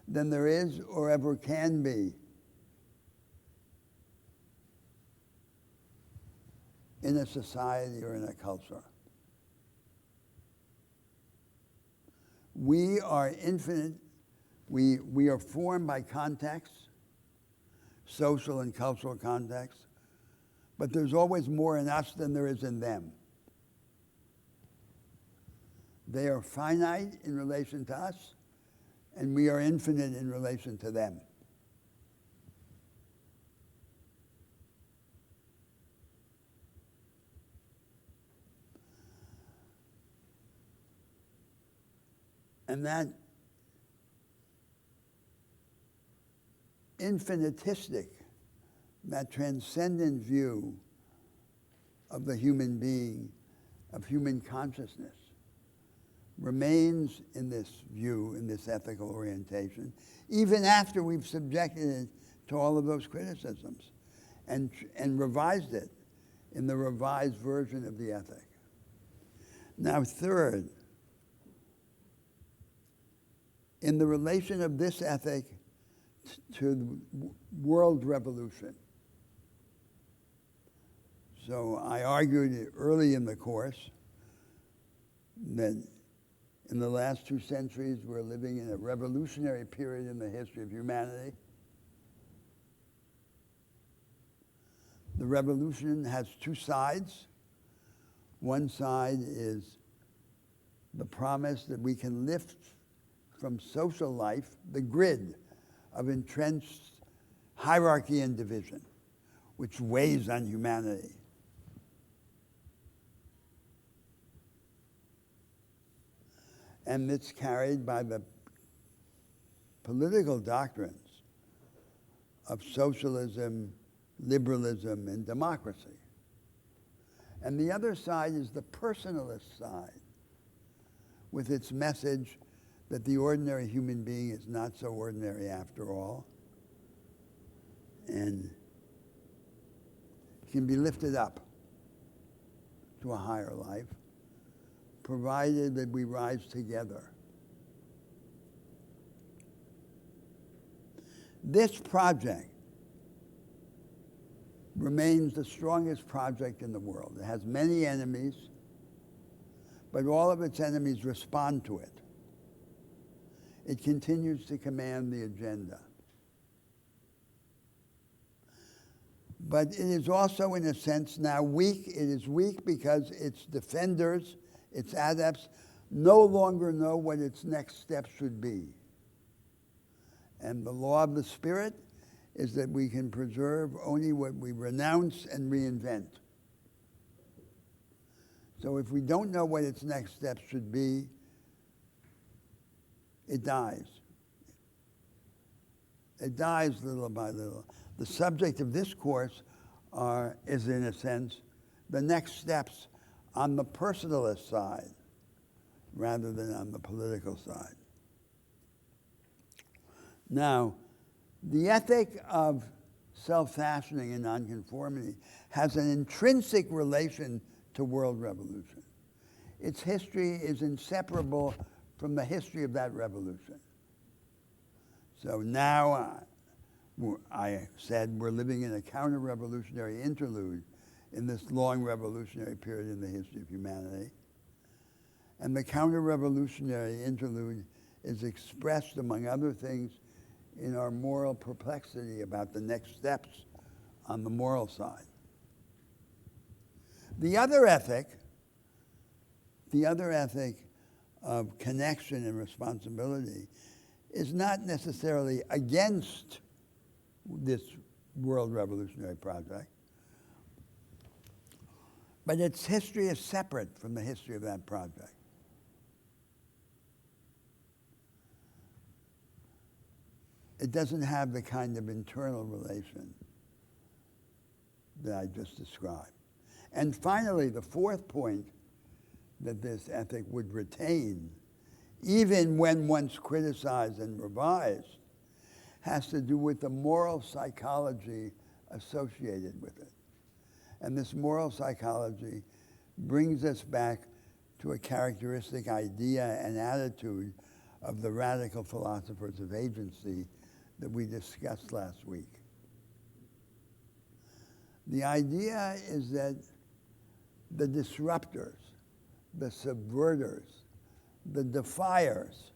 than there is or ever can be in a society or in a culture. We are infinite. We are formed by context, social and cultural context, but there's always more in us than there is in them. They are finite in relation to us, and we are infinite in relation to them. And that infinitistic, that transcendent view of the human being, of human consciousness, remains in this view, in this ethical orientation, even after we've subjected it to all of those criticisms and revised it in the revised version of the ethic. Now, third, in the relation of this ethic to the world revolution. So I argued early in the course that in the last 2 centuries, we're living in a revolutionary period in the history of humanity. The revolution has 2 sides. One side is the promise that we can lift from social life the grid of entrenched hierarchy and division, which weighs on humanity. And it's carried by the political doctrines of socialism, liberalism, and democracy. And the other side is the personalist side, with its message that the ordinary human being is not so ordinary after all, and can be lifted up to a higher life, provided that we rise together. This project remains the strongest project in the world. It has many enemies, but all of its enemies respond to it. It continues to command the agenda. But it is also, in a sense, now weak. It is weak because its defenders, its adepts, no longer know what its next step should be. And the law of the Spirit is that we can preserve only what we renounce and reinvent. So if we don't know what its next step should be, it dies. It dies little by little. The subject of this course is, in a sense, the next steps on the personalist side rather than on the political side. Now, the ethic of self-fashioning and nonconformity has an intrinsic relation to world revolution. Its history is inseparable from the history of that revolution. So now, I said we're living in a counter-revolutionary interlude in this long revolutionary period in the history of humanity. And the counter-revolutionary interlude is expressed, among other things, in our moral perplexity about the next steps on the moral side. The other ethic of connection and responsibility is not necessarily against this world revolutionary project, but its history is separate from the history of that project. It doesn't have the kind of internal relation that I just described. And finally, the fourth point that this ethic would retain, even when once criticized and revised, has to do with the moral psychology associated with it. And this moral psychology brings us back to a characteristic idea and attitude of the radical philosophers of agency that we discussed last week. The idea is that the disruptors, the subverters, the defiers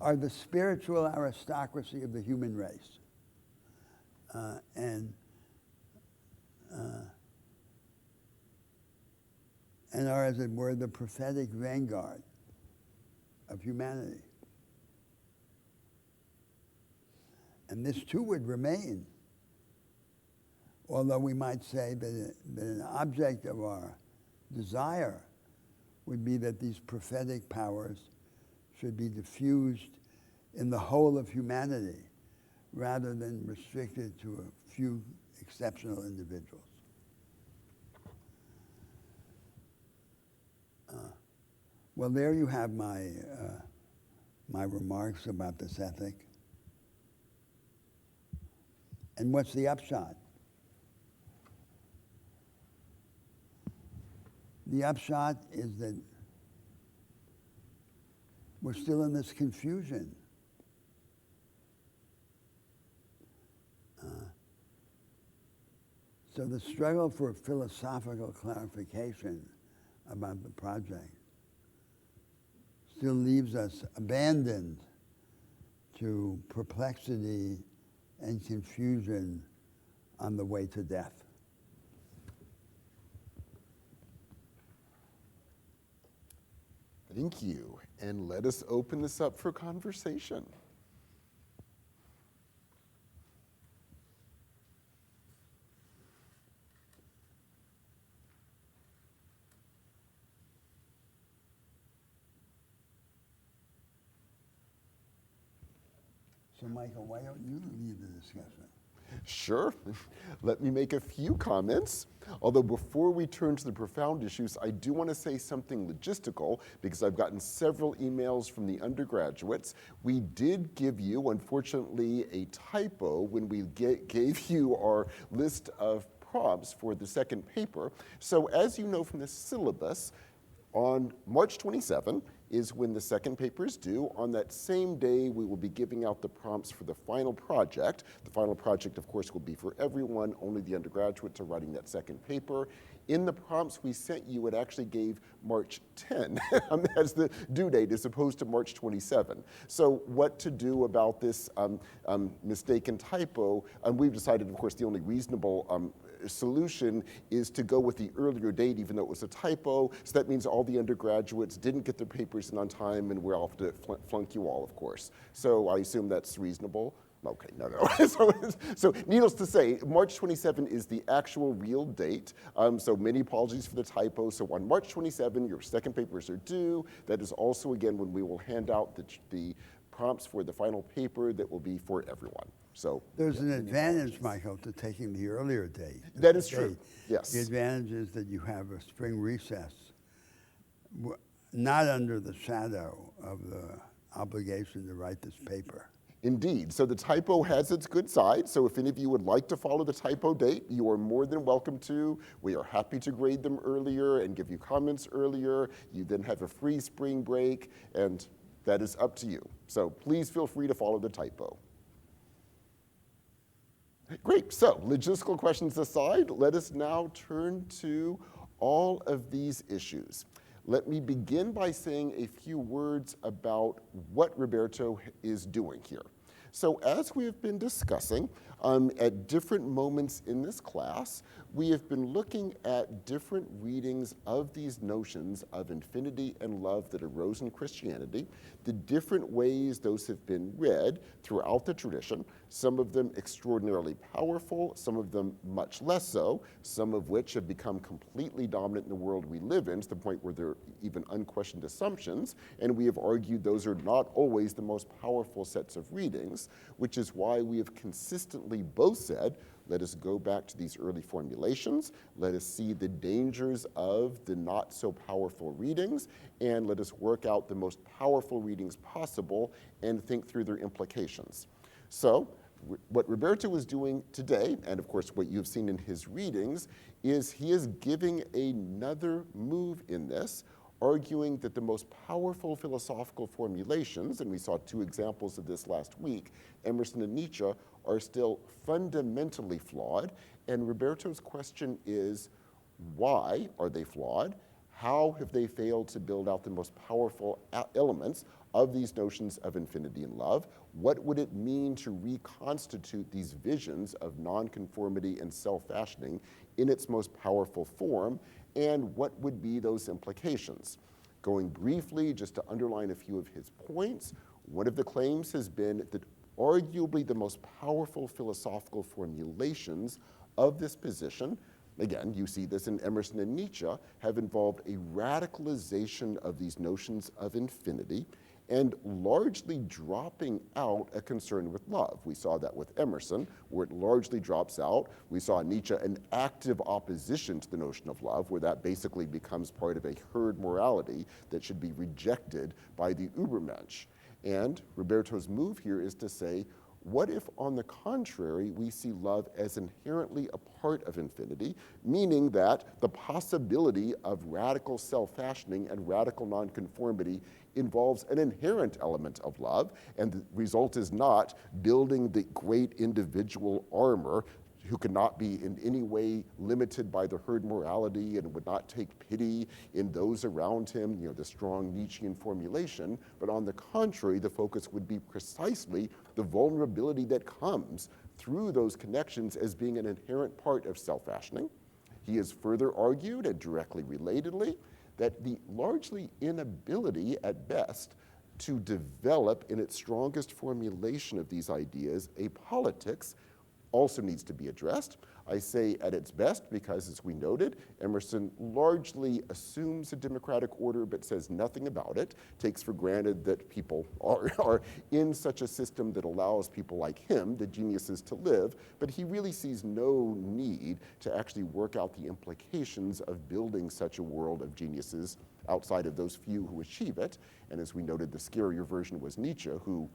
are the spiritual aristocracy of the human race. And are, as it were, the prophetic vanguard of humanity. And this too would remain, although we might say that an object of our desire would be that these prophetic powers should be diffused in the whole of humanity rather than restricted to a few exceptional individuals. Well, there you have my remarks about this ethic. And what's the upshot? The upshot is that we're still in this confusion. So the struggle for philosophical clarification about the project still leaves us abandoned to perplexity and confusion on the way to death. Thank you. And let us open this up for conversation. So, Michael, why don't you lead the discussion? Sure. Let me make a few comments. Although before we turn to the profound issues, I do want to say something logistical because I've gotten several emails from the undergraduates. We did give you, unfortunately, a typo when we gave you our list of prompts for the second paper. So as you know from the syllabus, on March 27, is when the second paper is due. On that same day, we will be giving out the prompts for the final project. The final project, of course, will be for everyone. Only the undergraduates are writing that second paper. In the prompts we sent you, it actually gave March 10 as the due date as opposed to March 27. So what to do about this mistaken typo? We've decided, of course, the only reasonable solution is to go with the earlier date, even though it was a typo. So that means all the undergraduates didn't get their papers in on time, and we're off to flunk you all, of course. So I assume that's reasonable. Okay, no. so needless to say, March 27 is the actual real date. So many apologies for the typo. So on March 27, your second papers are due. That is also, again, when we will hand out the prompts for the final paper that will be for everyone. So there's an advantage, Michael, to taking the earlier date. That is true, yes. The advantage is that you have a spring recess, not under the shadow of the obligation to write this paper. Indeed. So the typo has its good side. So if any of you would like to follow the typo date, you are more than welcome to. We are happy to grade them earlier and give you comments earlier. You then have a free spring break, and that is up to you. So please feel free to follow the typo. Great. So logistical questions aside, let us now turn to all of these issues. Let me begin by saying a few words about what Roberto is doing here. So as we have been discussing, at different moments in this class, we have been looking at different readings of these notions of infinity and love that arose in Christianity, the different ways those have been read throughout the tradition, some of them extraordinarily powerful, some of them much less so, some of which have become completely dominant in the world we live in to the point where they're even unquestioned assumptions, and we have argued those are not always the most powerful sets of readings, which is why we have consistently both said, let us go back to these early formulations, let us see the dangers of the not so powerful readings, and let us work out the most powerful readings possible and think through their implications. So what Roberto is doing today, and of course what you've seen in his readings, is he is giving another move in this, arguing that the most powerful philosophical formulations, and we saw two examples of this last week, Emerson and Nietzsche, are still fundamentally flawed. And Roberto's question is, why are they flawed? How have they failed to build out the most powerful elements of these notions of infinity and love? What would it mean to reconstitute these visions of nonconformity and self-fashioning in its most powerful form? And what would be those implications? Going briefly, just to underline a few of his points, one of the claims has been that arguably the most powerful philosophical formulations of this position, again, you see this in Emerson and Nietzsche, have involved a radicalization of these notions of infinity and largely dropping out a concern with love. We saw that with Emerson, where it largely drops out. We saw in Nietzsche an active opposition to the notion of love, where that basically becomes part of a herd morality that should be rejected by the Übermensch. And Roberto's move here is to say, what if, on the contrary, we see love as inherently a part of infinity, meaning that the possibility of radical self-fashioning and radical nonconformity involves an inherent element of love, and the result is not building the great individual armor who cannot be in any way limited by the herd morality and would not take pity in those around him, the strong Nietzschean formulation, but on the contrary, the focus would be precisely the vulnerability that comes through those connections as being an inherent part of self-fashioning. He has further argued, and directly relatedly, that the largely inability at best to develop in its strongest formulation of these ideas a politics also needs to be addressed. I say at its best because, as we noted, Emerson largely assumes a democratic order but says nothing about it, takes for granted that people are in such a system that allows people like him, the geniuses, to live, but he really sees no need to actually work out the implications of building such a world of geniuses outside of those few who achieve it. And as we noted, the scarier version was Nietzsche, who,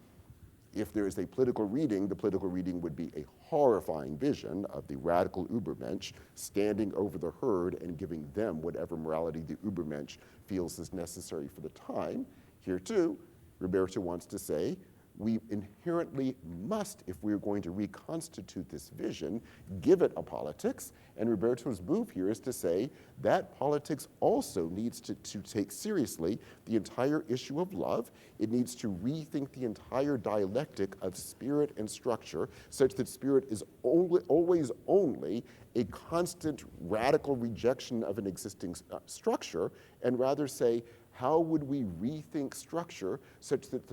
if there is a political reading, the political reading would be a horrifying vision of the radical Übermensch standing over the herd and giving them whatever morality the Übermensch feels is necessary for the time. Here too, Roberto wants to say, we inherently must, if we're going to reconstitute this vision, give it a politics. And Roberto's move here is to say that politics also needs to take seriously the entire issue of love. It needs to rethink the entire dialectic of spirit and structure, such that spirit is always only a constant radical rejection of an existing structure, and rather say, how would we rethink structure such that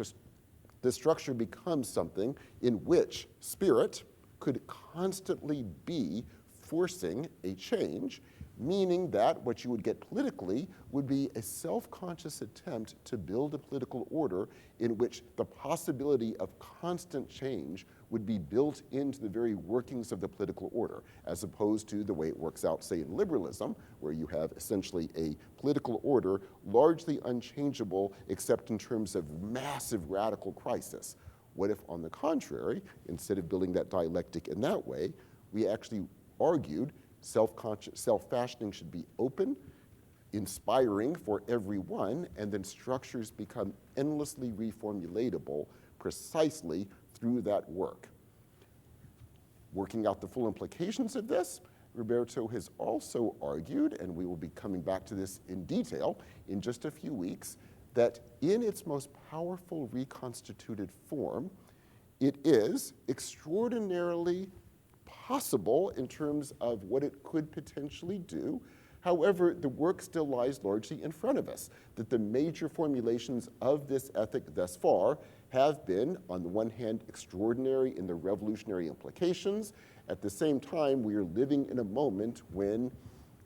the structure becomes something in which spirit could constantly be forcing a change, meaning that what you would get politically would be a self-conscious attempt to build a political order in which the possibility of constant change would be built into the very workings of the political order, as opposed to the way it works out, say, in liberalism, where you have essentially a political order largely unchangeable except in terms of massive radical crisis. What if, on the contrary, instead of building that dialectic in that way, we actually argued self-fashioning should be open, inspiring for everyone, and then structures become endlessly reformulatable precisely through that work. Working out the full implications of this, Roberto has also argued, and we will be coming back to this in detail in just a few weeks, that in its most powerful reconstituted form, it is extraordinarily possible in terms of what it could potentially do. However, the work still lies largely in front of us, that the major formulations of this ethic thus far have been, on the one hand, extraordinary in their revolutionary implications. At the same time, we are living in a moment when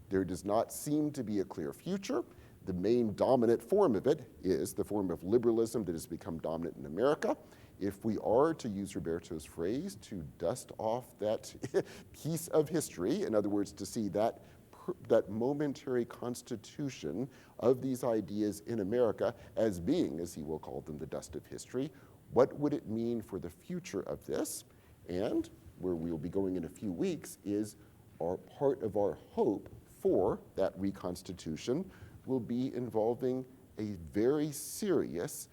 there does not seem to be a clear future. The main dominant form of it is the form of liberalism that has become dominant in America. If we are, to use Roberto's phrase, to dust off that piece of history, in other words, to see that momentary constitution of these ideas in America as being, as he will call them, the dust of history, what would it mean for the future of this? And where we will be going in a few weeks is part of our hope for that reconstitution will be involving a very serious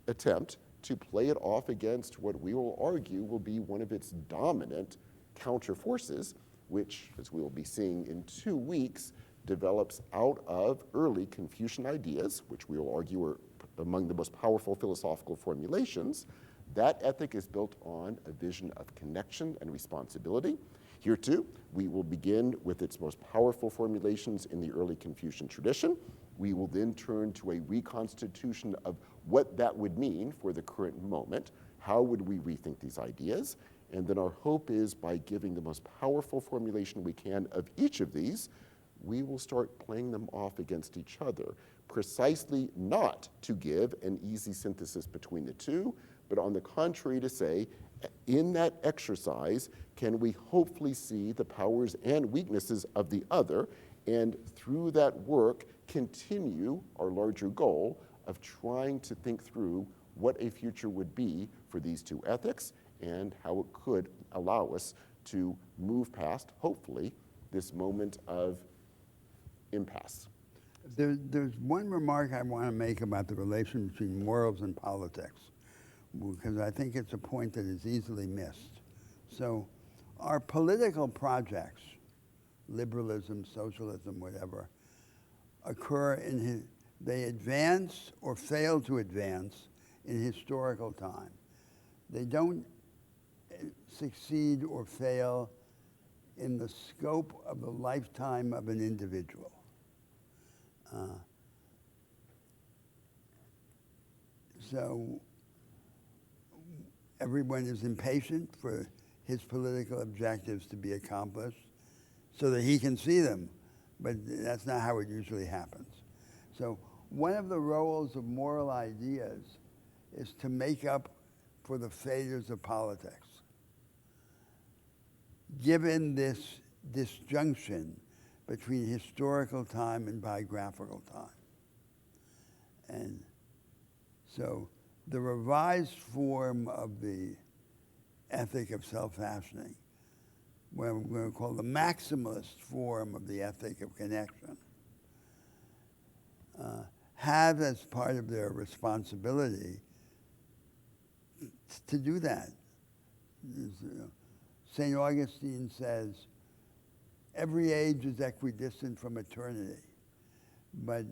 attempt to play it off against what we will argue will be one of its dominant counterforces, which, as we will be seeing in 2 weeks, develops out of early Confucian ideas, which we will argue are among the most powerful philosophical formulations. That ethic is built on a vision of connection and responsibility. Here too, we will begin with its most powerful formulations in the early Confucian tradition. We will then turn to a reconstitution of what that would mean for the current moment. How would we rethink these ideas? And then our hope is by giving the most powerful formulation we can of each of these, we will start playing them off against each other, precisely not to give an easy synthesis between the two, but on the contrary to say, in that exercise, can we hopefully see the powers and weaknesses of the other, and through that work, continue our larger goal of trying to think through what a future would be for these two ethics and how it could allow us to move past, hopefully, this moment of impasse. There's one remark I want to make about the relation between morals and politics, because I think it's a point that is easily missed. So our political projects, liberalism, socialism, whatever, occur they advance or fail to advance in historical time. They don't succeed or fail in the scope of the lifetime of an individual. So everyone is impatient for his political objectives to be accomplished so that he can see them, but that's not how it usually happens. So one of the roles of moral ideas is to make up for the failures of politics. Given this disjunction between historical time and biographical time. And so the revised form of the ethic of self-fashioning, what we're going to call the maximalist form of the ethic of connection, have as part of their responsibility to do that. St. Augustine says, every age is equidistant from eternity, but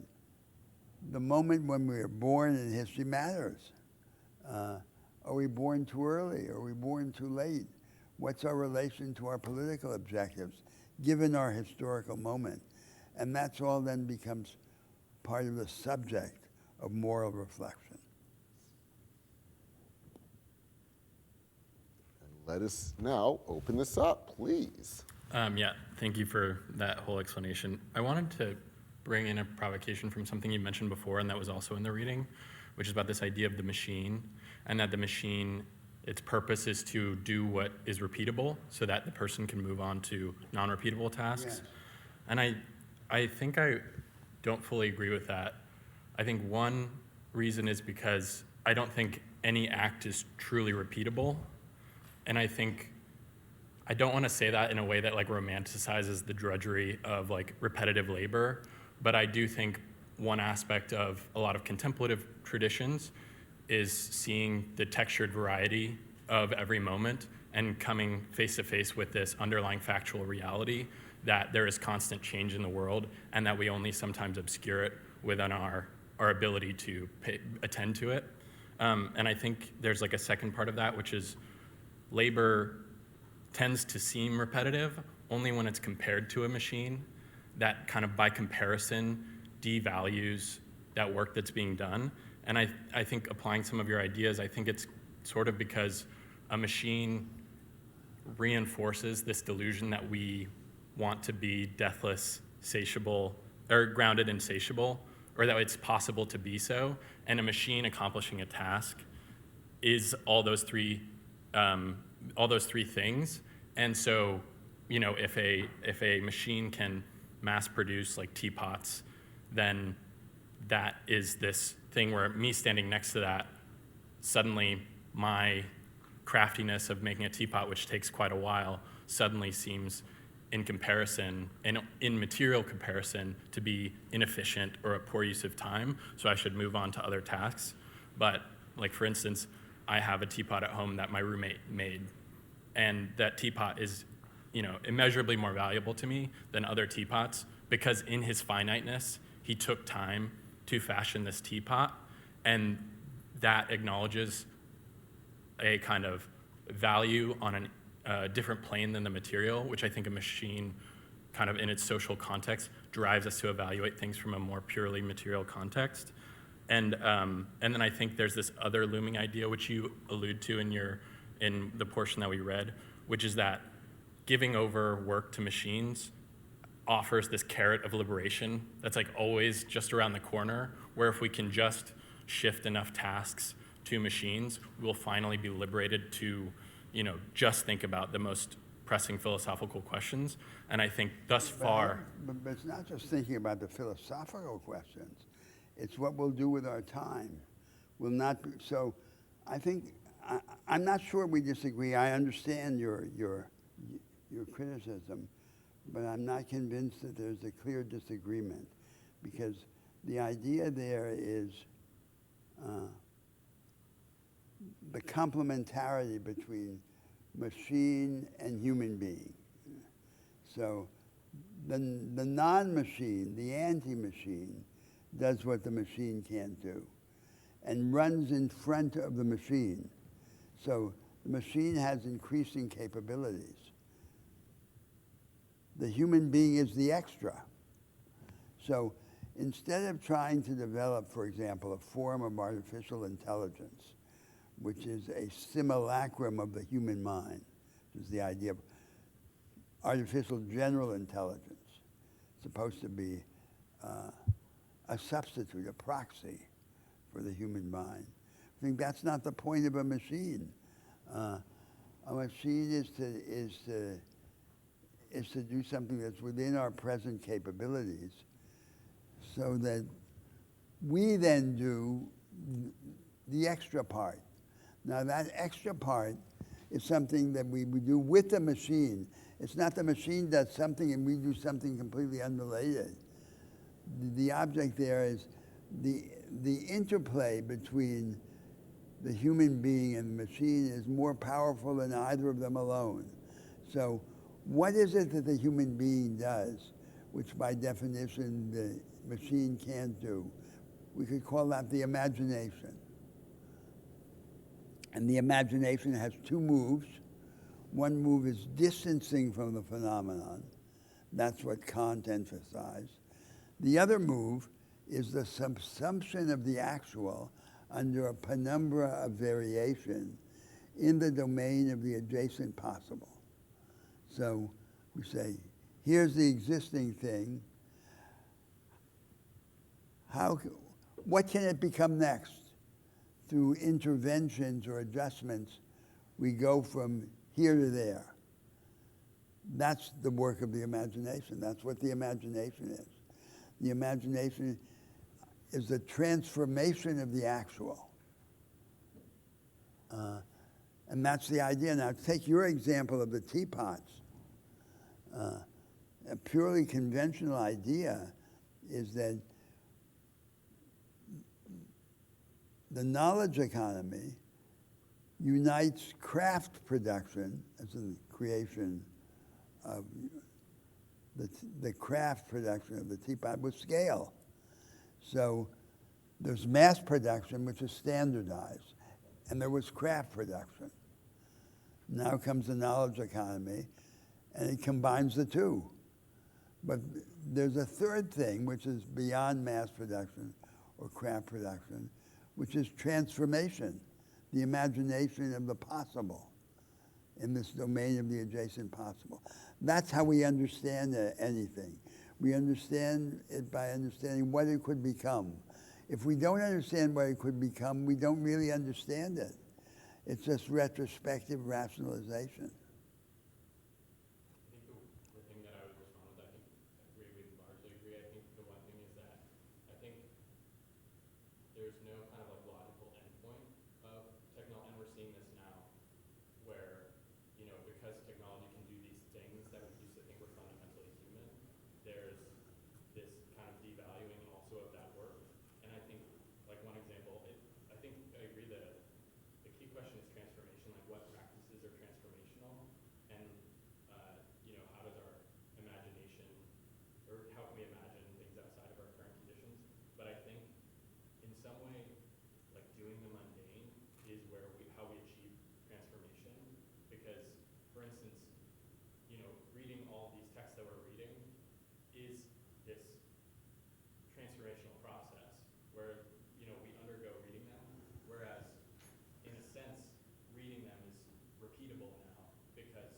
the moment when we are born in history matters. Are we born too early? Are we born too late? What's our relation to our political objectives, given our historical moment? And that's all then becomes part of the subject of moral reflection. Let us now open this up, please. Yeah, thank you for that whole explanation. I wanted to bring in a provocation from something you mentioned before, and that was also in the reading, which is about this idea of the machine, and that the machine, its purpose is to do what is repeatable so that the person can move on to non-repeatable tasks. Yes. And I think I don't fully agree with that. I think one reason is because I don't think any act is truly repeatable. And I think, I don't want to say that in a way that like romanticizes the drudgery of like repetitive labor, but I do think one aspect of a lot of contemplative traditions is seeing the textured variety of every moment and coming face to face with this underlying factual reality that there is constant change in the world and that we only sometimes obscure it within our ability to attend to it. And I think there's like a second part of that, which is labor tends to seem repetitive only when it's compared to a machine that kind of by comparison devalues that work that's being done. And I think applying some of your ideas, I think it's sort of because a machine reinforces this delusion that we want to be deathless, satiable, or grounded and satiable, or that it's possible to be so. And a machine accomplishing a task is all those three things. And so, you know, if a machine can mass produce like teapots, then that is this thing where me standing next to that, suddenly my craftiness of making a teapot, which takes quite a while, suddenly seems in comparison, in material comparison, to be inefficient or a poor use of time, so I should move on to other tasks. But like for instance, I have a teapot at home that my roommate made, and that teapot is, you know, immeasurably more valuable to me than other teapots because in his finiteness, he took time to fashion this teapot, and that acknowledges a kind of value on a different plane than the material, which I think a machine kind of in its social context drives us to evaluate things from a more purely material context. And then I think there's this other looming idea which you allude to in the portion that we read, which is that giving over work to machines offers this carrot of liberation that's like always just around the corner, where if we can just shift enough tasks to machines, we'll finally be liberated to, you know, just think about the most pressing philosophical questions. And I think thus far... But it's not just thinking about the philosophical questions. It's what we'll do with our time. Will not be, so I think, I'm not sure we disagree. I understand your criticism, but I'm not convinced that there's a clear disagreement, because the idea there is the complementarity between machine and human being. So the non-machine, the anti-machine, does what the machine can't do and runs in front of the machine. So the machine has increasing capabilities. The human being is the extra. So instead of trying to develop, for example, a form of artificial intelligence, which is a simulacrum of the human mind, which is the idea of artificial general intelligence, supposed to be a substitute, a proxy for the human mind. I think that's not the point of a machine. A machine is to do something that's within our present capabilities, so that we then do the extra part. Now that extra part is something that we do with the machine. It's not the machine does something and we do something completely unrelated. The object there is the interplay between the human being and the machine is more powerful than either of them alone. So what is it that the human being does, which by definition the machine can't do? We could call that the imagination. And the imagination has two moves. One move is distancing from the phenomenon. That's what Kant emphasized. The other move is the subsumption of the actual under a penumbra of variation in the domain of the adjacent possible. So we say, here's the existing thing. What can it become next? Through interventions or adjustments, we go from here to there. That's the work of the imagination. That's what the imagination is. The imagination is the transformation of the actual. And that's the idea. Now, take your example of the teapots. A purely conventional idea is that the knowledge economy unites craft production, as in the creation of the craft production of the teapot, with scale. So there's mass production, which is standardized, and there was craft production. Now comes the knowledge economy, and it combines the two. But there's a third thing, which is beyond mass production or craft production, which is transformation, the imagination of the possible in this domain of the adjacent possible. That's how we understand anything. We understand it by understanding what it could become. If we don't understand what it could become, we don't really understand it. It's just retrospective rationalization. I think the thing that I would respond with, I think we largely agree. I think the one thing is that I think there's no kind of like logical endpoint of technology, and we're seeing this now, where, you know, because technology can do these things that we used to think were fundamentally human, there's this kind of devaluing also of that work. And I think, like one example, I think I agree that the key question is transformation, like what practices are transformational, and you know, how does our imagination, or how can we imagine things outside of our current conditions? But I think in some way, like doing the mundane is where how we achieve transformation. Because, for instance, you know, reading all these texts that we're reading is this transformational process where, you know, we undergo reading them, whereas in a sense, reading them is repeatable now because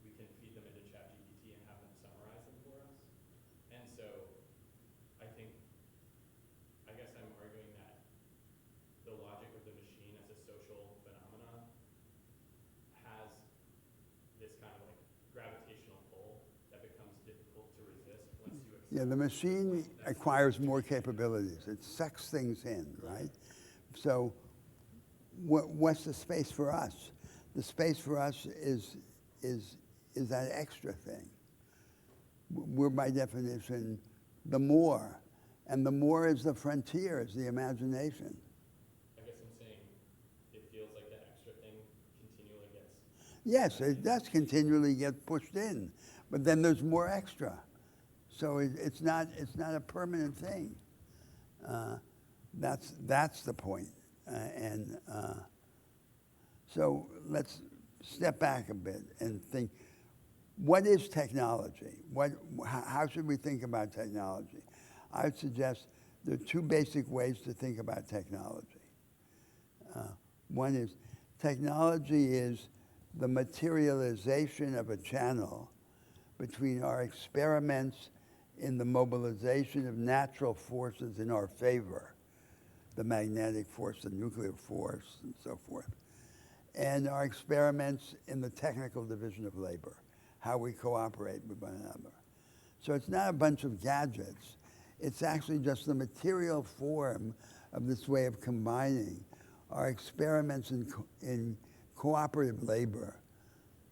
we can feed them into ChatGPT and have them summarize them for us. And so I think, I guess I'm arguing that the logic of the machine as a social phenomenon has this kind of like gravitational pull that becomes difficult to resist once you accept. Yeah, the machine acquires more capabilities. It sucks things in, right? So what's the space for us? The space for us is that extra thing. We're by definition the more, and the more is the frontier, is the imagination. I guess I'm saying it feels like that extra thing continually gets. Yes, it does continually get pushed in, but then there's more extra. So it's not a permanent thing. That's the point. So let's step back a bit and think, what is technology? How should we think about technology? I would suggest there are two basic ways to think about technology. One is technology is the materialization of a channel between our experiments in the mobilization of natural forces in our favor, the magnetic force, the nuclear force, and so forth, and our experiments in the technical division of labor, how we cooperate with one another. So it's not a bunch of gadgets. It's actually just the material form of this way of combining our experiments in cooperative labor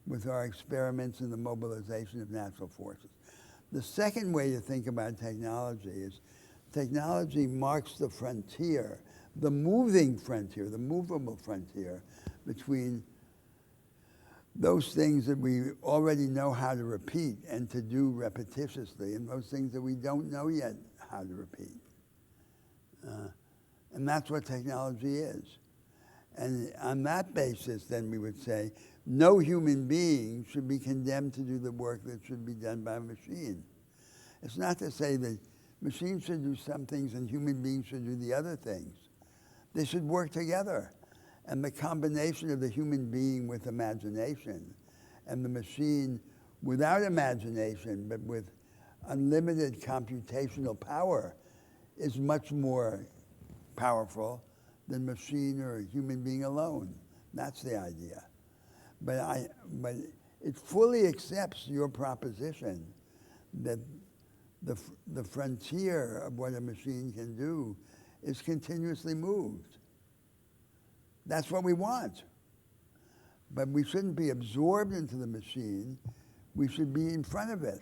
with our experiments in the mobilization of natural forces. The second way to think about technology is Technology marks the frontier, the moving frontier, the movable frontier between those things that we already know how to repeat and to do repetitiously, and those things that we don't know yet how to repeat. And that's what technology is. And on that basis, then we would say, no human being should be condemned to do the work that should be done by a machine. It's not to say that machines should do some things and human beings should do the other things. They should work together. And the combination of the human being with imagination and the machine without imagination but with unlimited computational power is much more powerful than machine or human being alone. That's the idea. But it fully accepts your proposition that the frontier of what a machine can do is continuously moved. That's what we want. But we shouldn't be absorbed into the machine. We should be in front of it.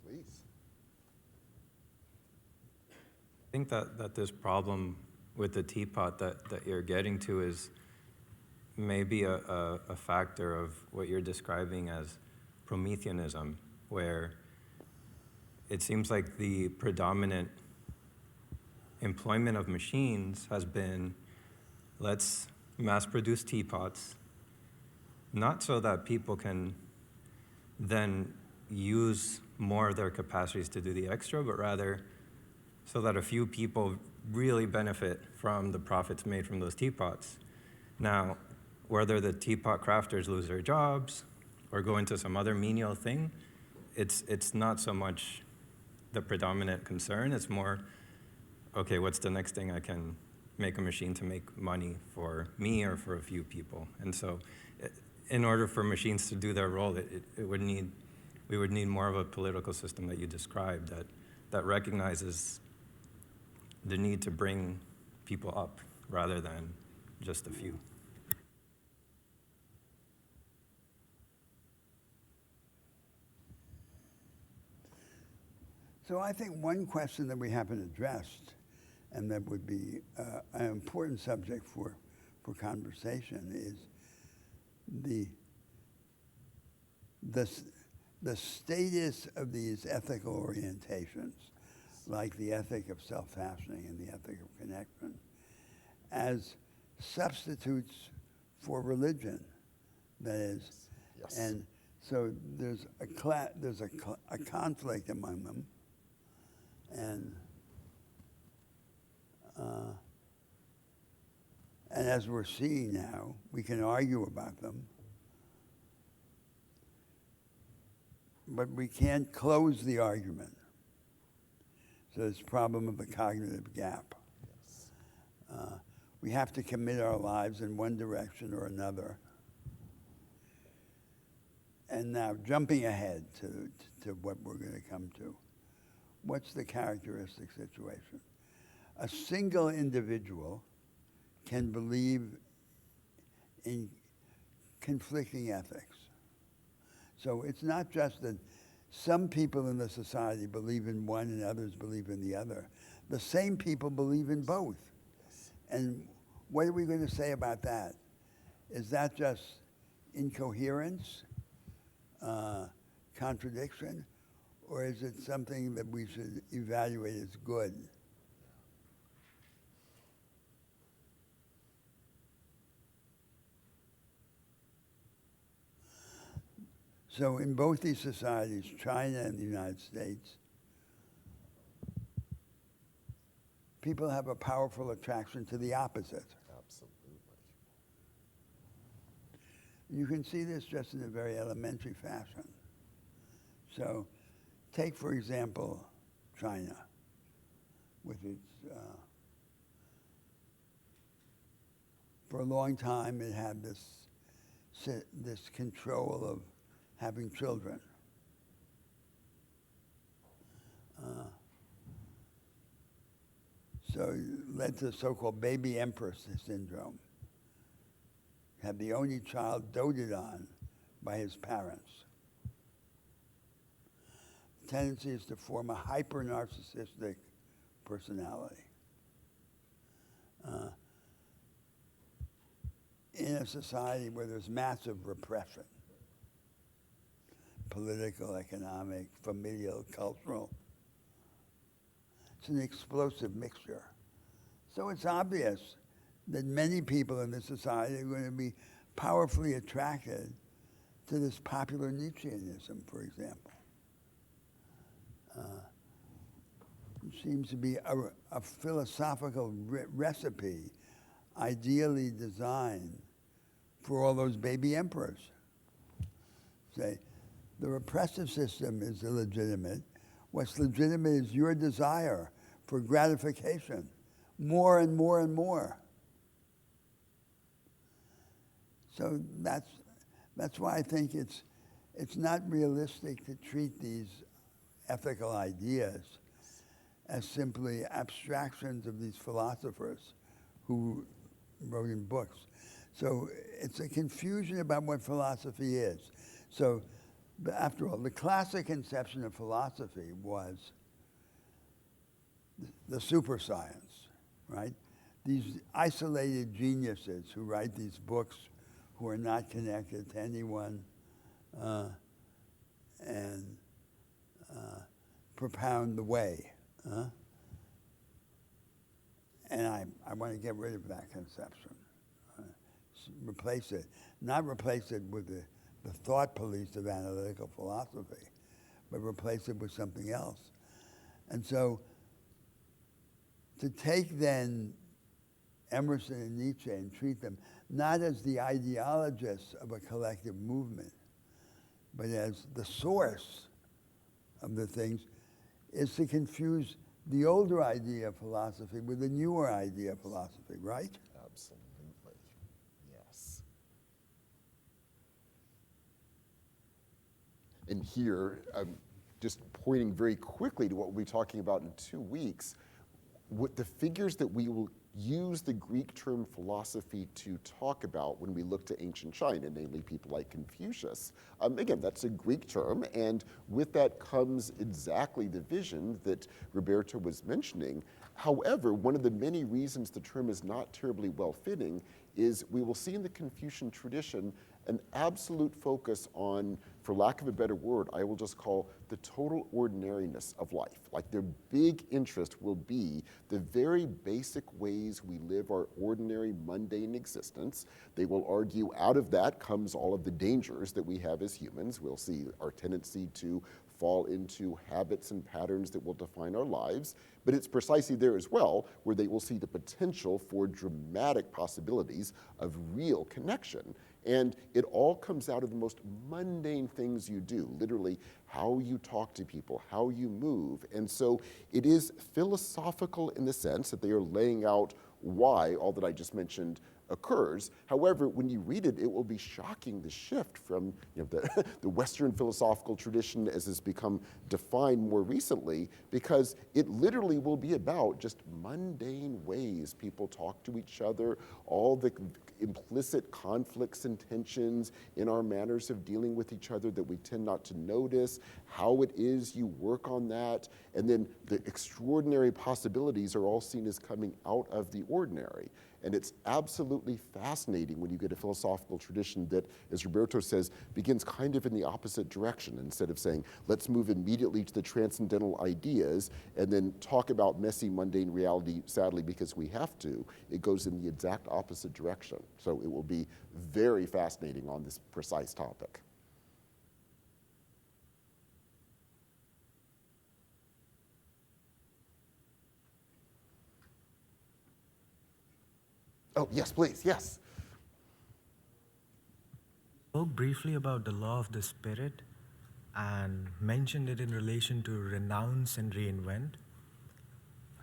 Please. I think that this problem with the teapot that you're getting to is maybe a factor of what you're describing as Prometheanism, where it seems like the predominant employment of machines has been, let's mass produce teapots, not so that people can then use more of their capacities to do the extra, but rather so that a few people really benefit from the profits made from those teapots. Now, whether the teapot crafters lose their jobs or go into some other menial thing, it's not so much the predominant concern. It's more, okay, what's the next thing I can make a machine to make money for me or for a few people? And so in order for machines to do their role, we would need more of a political system that you described that recognizes the need to bring people up rather than just a few. So I think one question that we haven't addressed, and that would be an important subject for conversation, is the status of these ethical orientations, like the ethic of self-fashioning and the ethic of connection, as substitutes for religion. That is, Yes. and so there's a conflict among them, and as we're seeing now, we can argue about them, but we can't close the argument. So this problem of the cognitive gap. We have to commit our lives in one direction or another. And now, jumping ahead to what we're going to come to, what's the characteristic situation? A single individual can believe in conflicting ethics. So it's not just that some people in the society believe in one and others believe in the other. The same people believe in both. And what are we going to say about that? Is that just incoherence, contradiction, or is it something that we should evaluate as good? So in both these societies, China and the United States, people have a powerful attraction to the opposite. Absolutely. You can see this just in a very elementary fashion. So take, for example, China with its, for a long time it had this control of having children. So it led to the so-called baby empress syndrome. Had the only child doted on by his parents. tendency is to form a hyper-narcissistic personality. In a society where there's massive repression, political, economic, familial, cultural, it's an explosive mixture. So it's obvious that many people in this society are going to be powerfully attracted to this popular Nietzscheanism, for example. It seems to be a philosophical recipe ideally designed for all those baby emperors. Say, the repressive system is illegitimate. What's legitimate is your desire for gratification, more and more and more. So that's why I think it's not realistic to treat these ethical ideas as simply abstractions of these philosophers who wrote in books. So it's a confusion about what philosophy is. So after all, the classic conception of philosophy was the super science, right? These isolated geniuses who write these books who are not connected to anyone and propound the way. And I want to get rid of that conception. Replace it. Not replace it with the thought police of analytical philosophy, but replace it with something else. And so to take then Emerson and Nietzsche and treat them not as the ideologists of a collective movement, but as the source of the things, is to confuse the older idea of philosophy with the newer idea of philosophy, right? Absolutely. Yes. And here, I'm just pointing very quickly to what we'll be talking about in 2 weeks, what the figures that we will use the Greek term philosophy to talk about when we look to ancient China, namely people like Confucius. Again, that's a Greek term, and with that comes exactly the vision that Roberto was mentioning. However, one of the many reasons the term is not terribly well-fitting is we will see in the Confucian tradition an absolute focus on, for lack of a better word, I will just call the total ordinariness of life. Like their big interest will be the very basic ways we live our ordinary, mundane existence. They will argue out of that comes all of the dangers that we have as humans. We'll see our tendency to fall into habits and patterns that will define our lives. But it's precisely there as well where they will see the potential for dramatic possibilities of real connection. And it all comes out of the most mundane things you do, literally how you talk to people, how you move. And so it is philosophical in the sense that they are laying out why all that I just mentioned occurs. However, when you read it, it will be shocking, the shift from the Western philosophical tradition as has become defined more recently, because it literally will be about just mundane ways people talk to each other, all the implicit conflicts and tensions in our manners of dealing with each other that we tend not to notice, how it is you work on that, and then the extraordinary possibilities are all seen as coming out of the ordinary. And it's absolutely fascinating when you get a philosophical tradition that, as Roberto says, begins kind of in the opposite direction. Instead of saying, let's move immediately to the transcendental ideas and then talk about messy, mundane reality, sadly, because we have to, it goes in the exact opposite direction. So it will be very fascinating on this precise topic. Oh, yes, please, yes. Spoke briefly about the law of the spirit and mentioned it in relation to renounce and reinvent.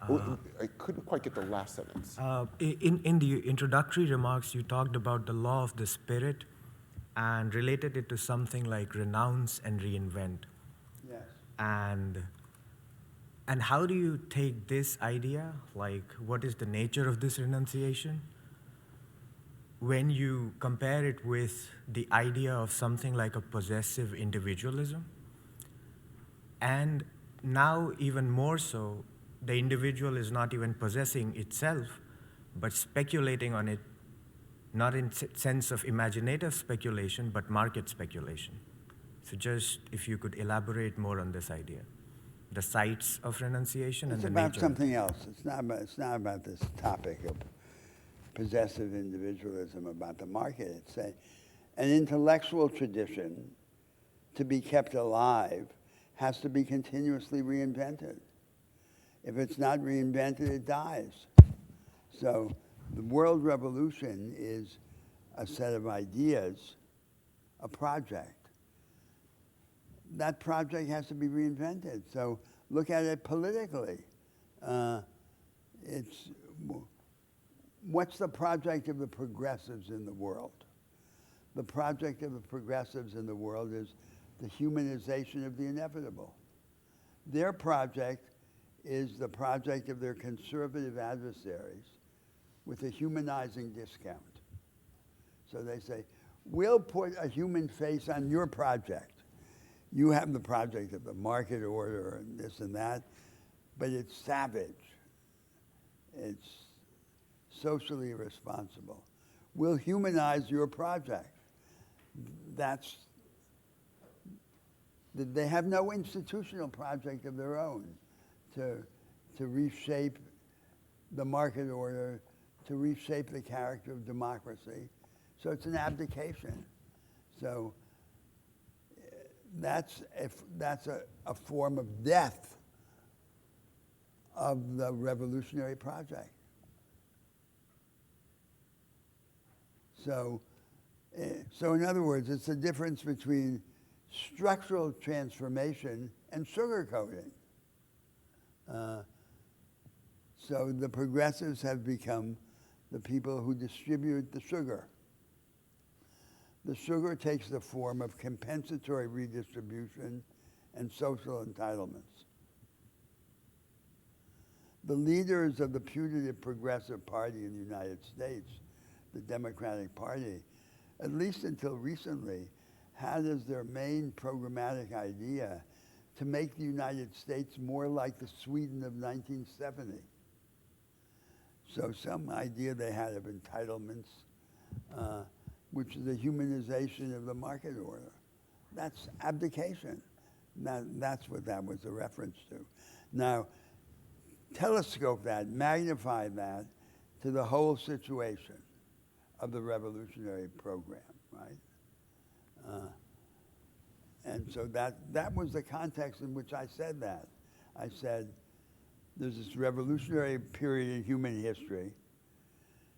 I couldn't quite get the last sentence. In the introductory remarks, you talked about the law of the spirit and related it to something like renounce and reinvent. Yes. And how do you take this idea, like what is the nature of this renunciation, when you compare it with the idea of something like a possessive individualism? And now, even more so, the individual is not even possessing itself, but speculating on it, not in sense of imaginative speculation, but market speculation. So just if you could elaborate more on this idea, the sites of renunciation It's and the about nature. something else. It's not about this topic of possessive individualism, about the market. It's an intellectual tradition to be kept alive has to be continuously reinvented. If it's not reinvented, it dies. So the world revolution is a set of ideas, a project. That project has to be reinvented. So look at it politically. What's the project of the progressives in the world? The project of the progressives in the world is the humanization of the inevitable. Their project is the project of their conservative adversaries with a humanizing discount. So they say, we'll put a human face on your project. You have the project of the market order and this and that, but it's savage. It's socially irresponsible. We'll humanize your project. They have no institutional project of their own to reshape the market order, to reshape the character of democracy. So it's an abdication. So that's a form of death of the revolutionary project. So in other words, it's the difference between structural transformation and sugarcoating. So the progressives have become the people who distribute the sugar. The sugar takes the form of compensatory redistribution and social entitlements. The leaders of the putative Progressive Party in the United States, the Democratic Party, at least until recently, had as their main programmatic idea to make the United States more like the Sweden of 1970. So some idea they had of entitlements, which is the humanization of the market order. That's abdication. That's what that was a reference to. Now, telescope that, magnify that to the whole situation of the revolutionary program, right? And so that was the context in which I said that. I said, there's this revolutionary period in human history.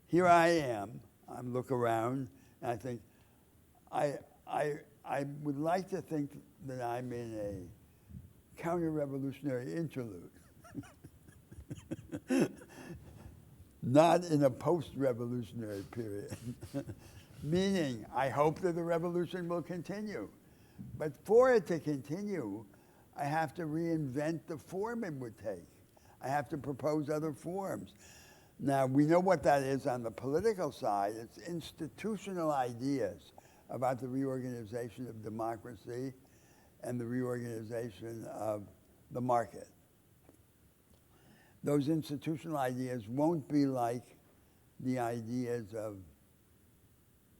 Here I am. I look around, and I think, I would like to think that I'm in a counter-revolutionary interlude. Not in a post-revolutionary period. Meaning, I hope that the revolution will continue. But for it to continue, I have to reinvent the form it would take. I have to propose other forms. Now, we know what that is on the political side. It's institutional ideas about the reorganization of democracy and the reorganization of the market. Those institutional ideas won't be like the ideas of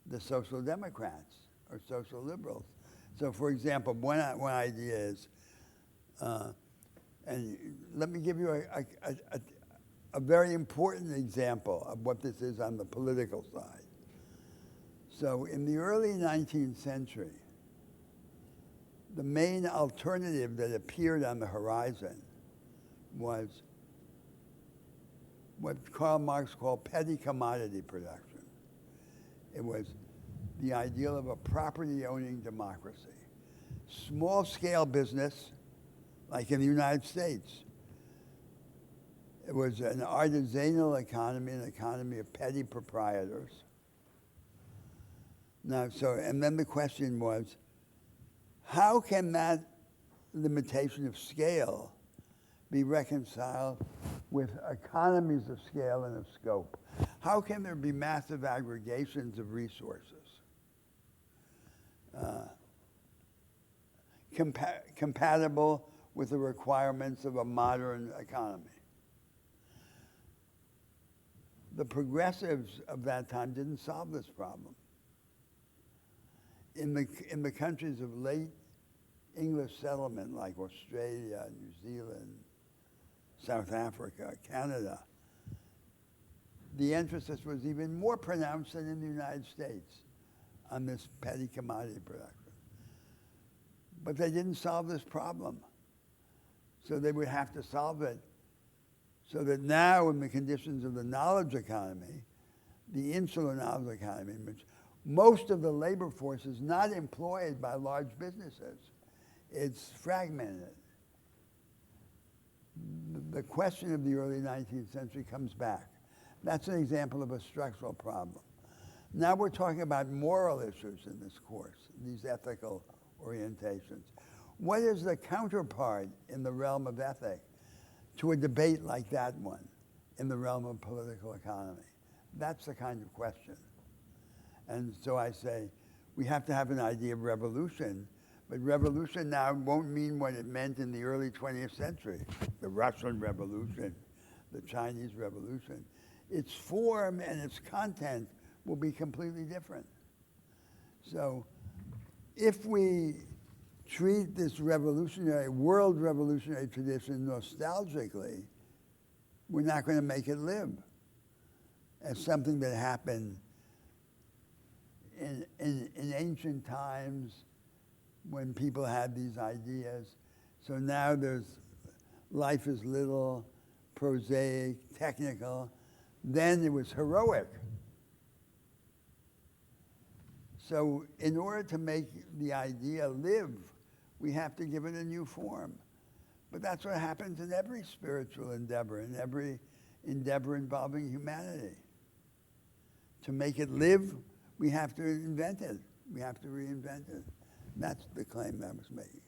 the social democrats or social liberals. So, for example, one idea is, and let me give you a very important example of what this is on the political side. So in the early 19th century, the main alternative that appeared on the horizon was what Karl Marx called petty commodity production. It was the ideal of a property-owning democracy. Small-scale business, like in the United States. It was an artisanal economy, an economy of petty proprietors. Now, and then the question was, how can that limitation of scale be reconciled with economies of scale and of scope? How can there be massive aggregations of resources? Compatible with the requirements of a modern economy. The progressives of that time didn't solve this problem. In the countries of late English settlement like Australia, New Zealand, South Africa, Canada, the emphasis was even more pronounced than in the United States on this petty commodity production. But they didn't solve this problem. So they would have to solve it so that now in the conditions of the knowledge economy, the insular knowledge economy, in which most of the labor force is not employed by large businesses, it's fragmented. The question of the early 19th century comes back. That's an example of a structural problem. Now we're talking about moral issues in this course, these ethical orientations. What is the counterpart in the realm of ethics to a debate like that one in the realm of political economy? That's the kind of question. And so I say, we have to have an idea of revolution, but revolution now won't mean what it meant in the early 20th century, the Russian Revolution, the Chinese Revolution. Its form and its content will be completely different. So if we treat this world revolutionary tradition nostalgically, we're not going to make it live as something that happened in ancient times when people had these ideas. So now life is little, prosaic, technical. Then it was heroic. So in order to make the idea live, we have to give it a new form. But that's what happens in every spiritual endeavor, in every endeavor involving humanity. To make it live, we have to invent it. We have to reinvent it. That's the claim I was making.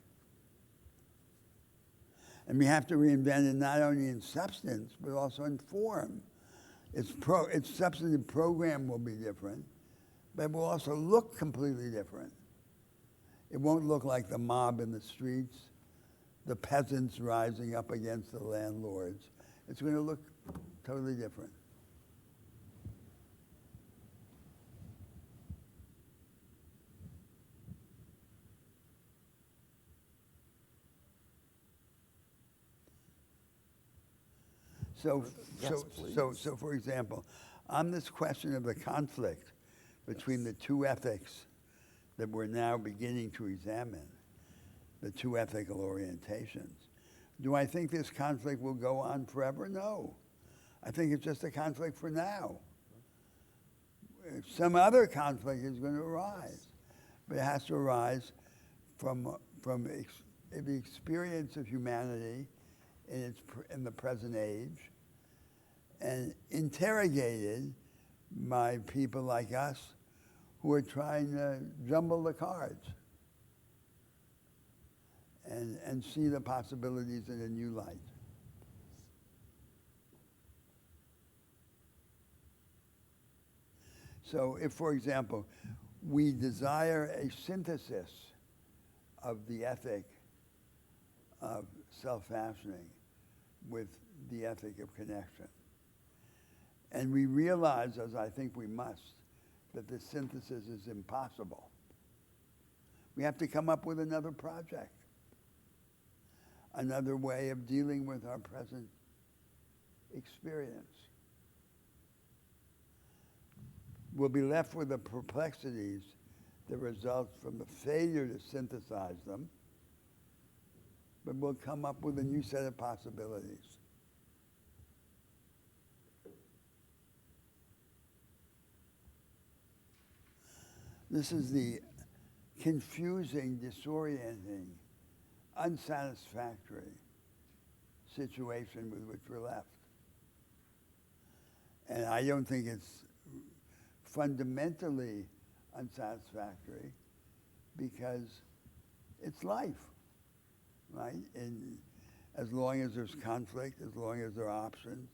And we have to reinvent it not only in substance, but also in form. Its substantive program will be different, but it will also look completely different. It won't look like the mob in the streets, the peasants rising up against the landlords. It's going to look totally different. So, Yes, so for example, on this question of the conflict between the two ethics that we're now beginning to examine, the two ethical orientations, do I think this conflict will go on forever? No. I think it's just a conflict for now. Some other conflict is going to arise, but it has to arise from the experience of humanity in the present age, and interrogated by people like us who are trying to jumble the cards and see the possibilities in a new light. So if, for example, we desire a synthesis of the ethic of self-fashioning with the ethic of connection, and we realize, as I think we must, that this synthesis is impossible, we have to come up with another project, another way of dealing with our present experience. We'll be left with the perplexities that result from the failure to synthesize them, but we'll come up with a new set of possibilities. This is the confusing, disorienting, unsatisfactory situation with which we're left. And I don't think it's fundamentally unsatisfactory because it's life, right? And as long as there's conflict, as long as there are options,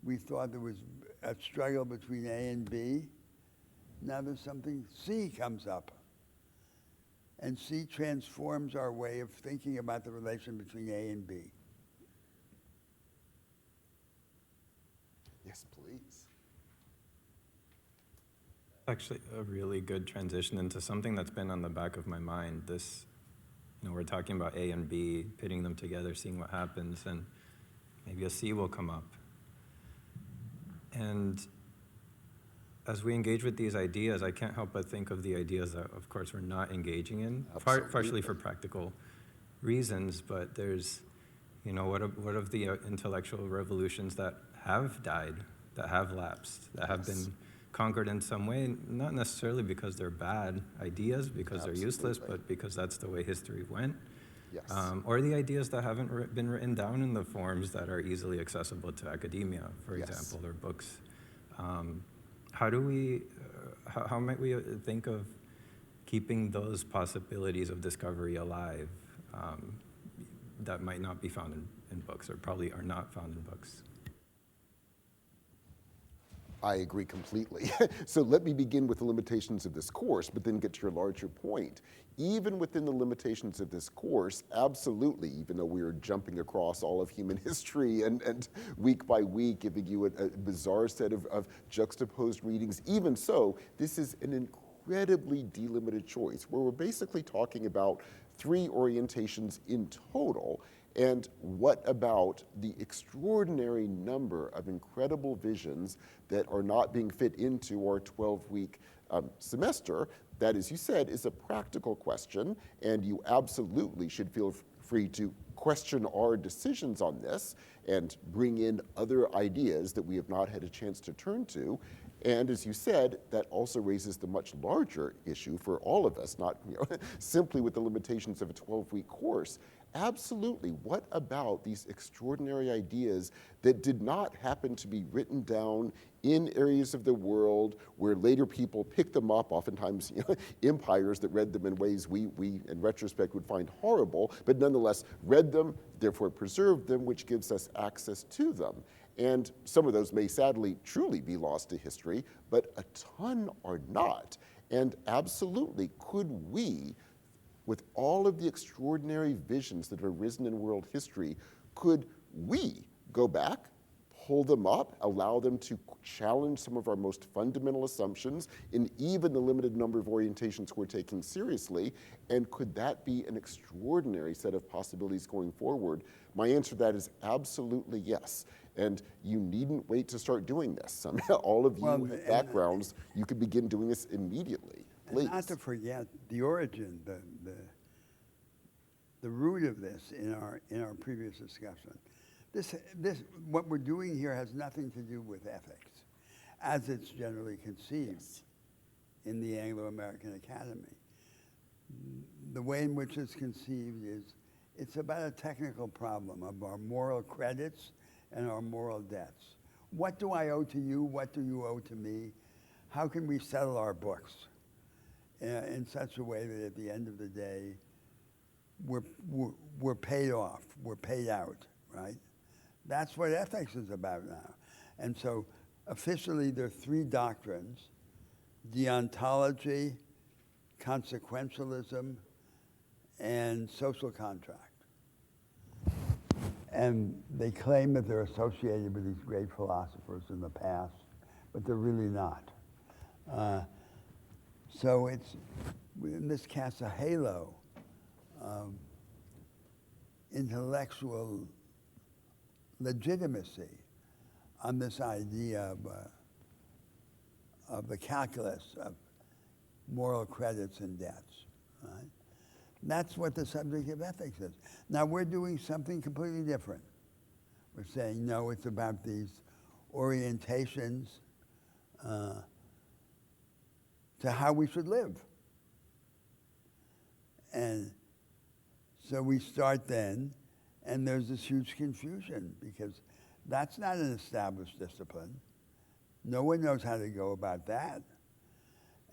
we thought there was a struggle between A and B. Now there's something, C comes up. and C transforms our way of thinking about the relation between A and B. Yes, please. Actually, a really good transition into something that's been on the back of my mind. This, we're talking about A and B, pitting them together, seeing what happens, and maybe a C will come up. And as we engage with these ideas, I can't help but think of the ideas that, of course, we're not engaging in, partially for practical reasons, but there's, what of the intellectual revolutions that have died, that have lapsed, that have been conquered in some way, not necessarily because they're bad ideas, because they're useless, but because that's the way history went. Yes. Or the ideas that haven't been written down in the forms that are easily accessible to academia, for example, or books. How do we, how might we think of keeping those possibilities of discovery alive that might not be found in books, or probably are not found in books? I agree completely. So let me begin with the limitations of this course, but then get to your larger point. Even within the limitations of this course, absolutely, even though we are jumping across all of human history and week by week giving you a bizarre set of juxtaposed readings, even so, this is an incredibly delimited choice where we're basically talking about 3 orientations in total. And what about the extraordinary number of incredible visions that are not being fit into our 12-week semester? That, as you said, is a practical question, and you absolutely should feel free to question our decisions on this and bring in other ideas that we have not had a chance to turn to. And as you said, that also raises the much larger issue for all of us, not simply with the limitations of a 12-week course. Absolutely, what about these extraordinary ideas that did not happen to be written down in areas of the world where later people picked them up, oftentimes empires that read them in ways we in retrospect would find horrible, but nonetheless read them, therefore preserved them, which gives us access to them. And some of those may sadly truly be lost to history, but a ton are not. And absolutely, could we, with all of the extraordinary visions that have arisen in world history, could we go back, pull them up, allow them to challenge some of our most fundamental assumptions in even the limited number of orientations we're taking seriously? And could that be an extraordinary set of possibilities going forward? My answer to that is absolutely yes. And you needn't wait to start doing this. All of you with backgrounds, you could begin doing this immediately. Please. And not to forget the origin, the root of this in our previous discussion. This what we're doing here has nothing to do with ethics, as it's generally conceived in the Anglo-American Academy. The way in which it's conceived is it's about a technical problem of our moral credits and our moral debts. What do I owe to you? What do you owe to me? How can we settle our books in such a way that at the end of the day, we're paid off, we're paid out, right? That's what ethics is about now. And so officially there are 3 doctrines: deontology, consequentialism, and social contract. And they claim that they're associated with these great philosophers in the past, but they're really not. So this casts a halo of intellectual legitimacy on this idea of the calculus of moral credits and debts, right? That's what the subject of ethics is. Now we're doing something completely different. We're saying, no, it's about these orientations to how we should live. And so we start then, and there's this huge confusion because that's not an established discipline. No one knows how to go about that.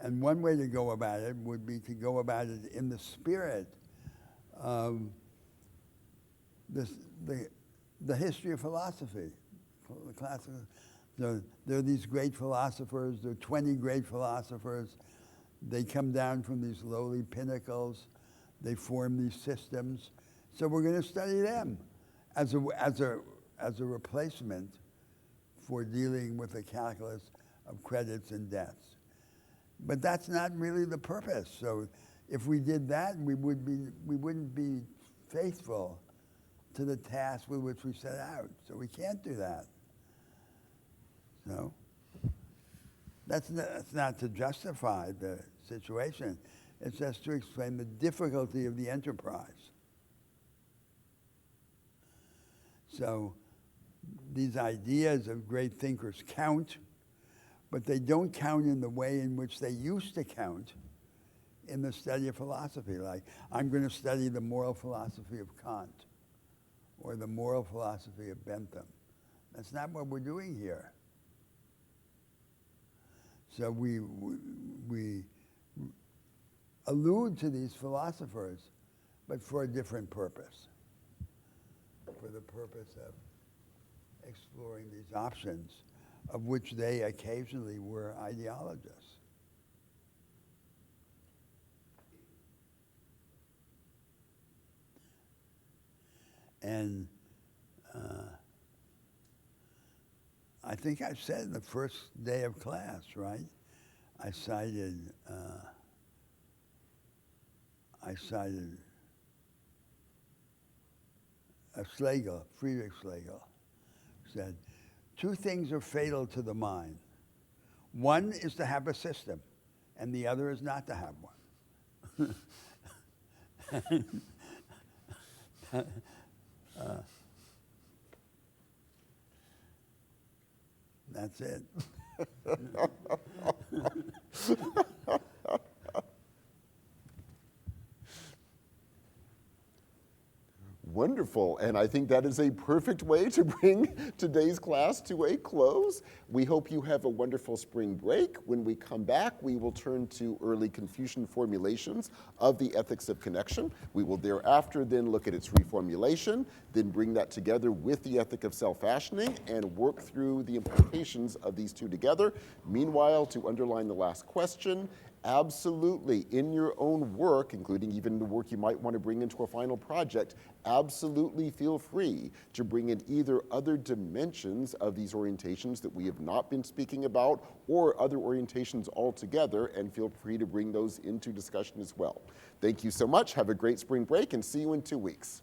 And one way to go about it would be to go about it in the spirit of the history of philosophy. The classical, there are these great philosophers, there are 20 great philosophers. They come down from these lowly pinnacles They form these systems. So we're going to study them as a replacement for dealing with the calculus of credits and debts. But that's not really the purpose. So if we did that, we wouldn't be faithful to the task with which we set out. So we can't do that. So that's not to justify the situation. It's just to explain the difficulty of the enterprise. So these ideas of great thinkers count, but they don't count in the way in which they used to count in the study of philosophy. Like, I'm going to study the moral philosophy of Kant or the moral philosophy of Bentham. That's not what we're doing here. So we allude to these philosophers, but for a different purpose, for the purpose of exploring these options, of which they occasionally were ideologists. And I think I said in the first day of class, right? I cited Schlegel, Friedrich Schlegel, said, 2 things are fatal to the mind. One is to have a system, and the other is not to have one. That's it. Wonderful, and I think that is a perfect way to bring today's class to a close. We hope you have a wonderful spring break. When we come back, we will turn to early Confucian formulations of the ethics of connection. We will thereafter then look at its reformulation, then bring that together with the ethic of self-fashioning and work through the implications of these two together. Meanwhile, to underline the last question, absolutely, in your own work, including even the work you might want to bring into a final project, absolutely feel free to bring in either other dimensions of these orientations that we have not been speaking about or other orientations altogether, and feel free to bring those into discussion as well. Thank you so much. Have a great spring break and see you in 2 weeks.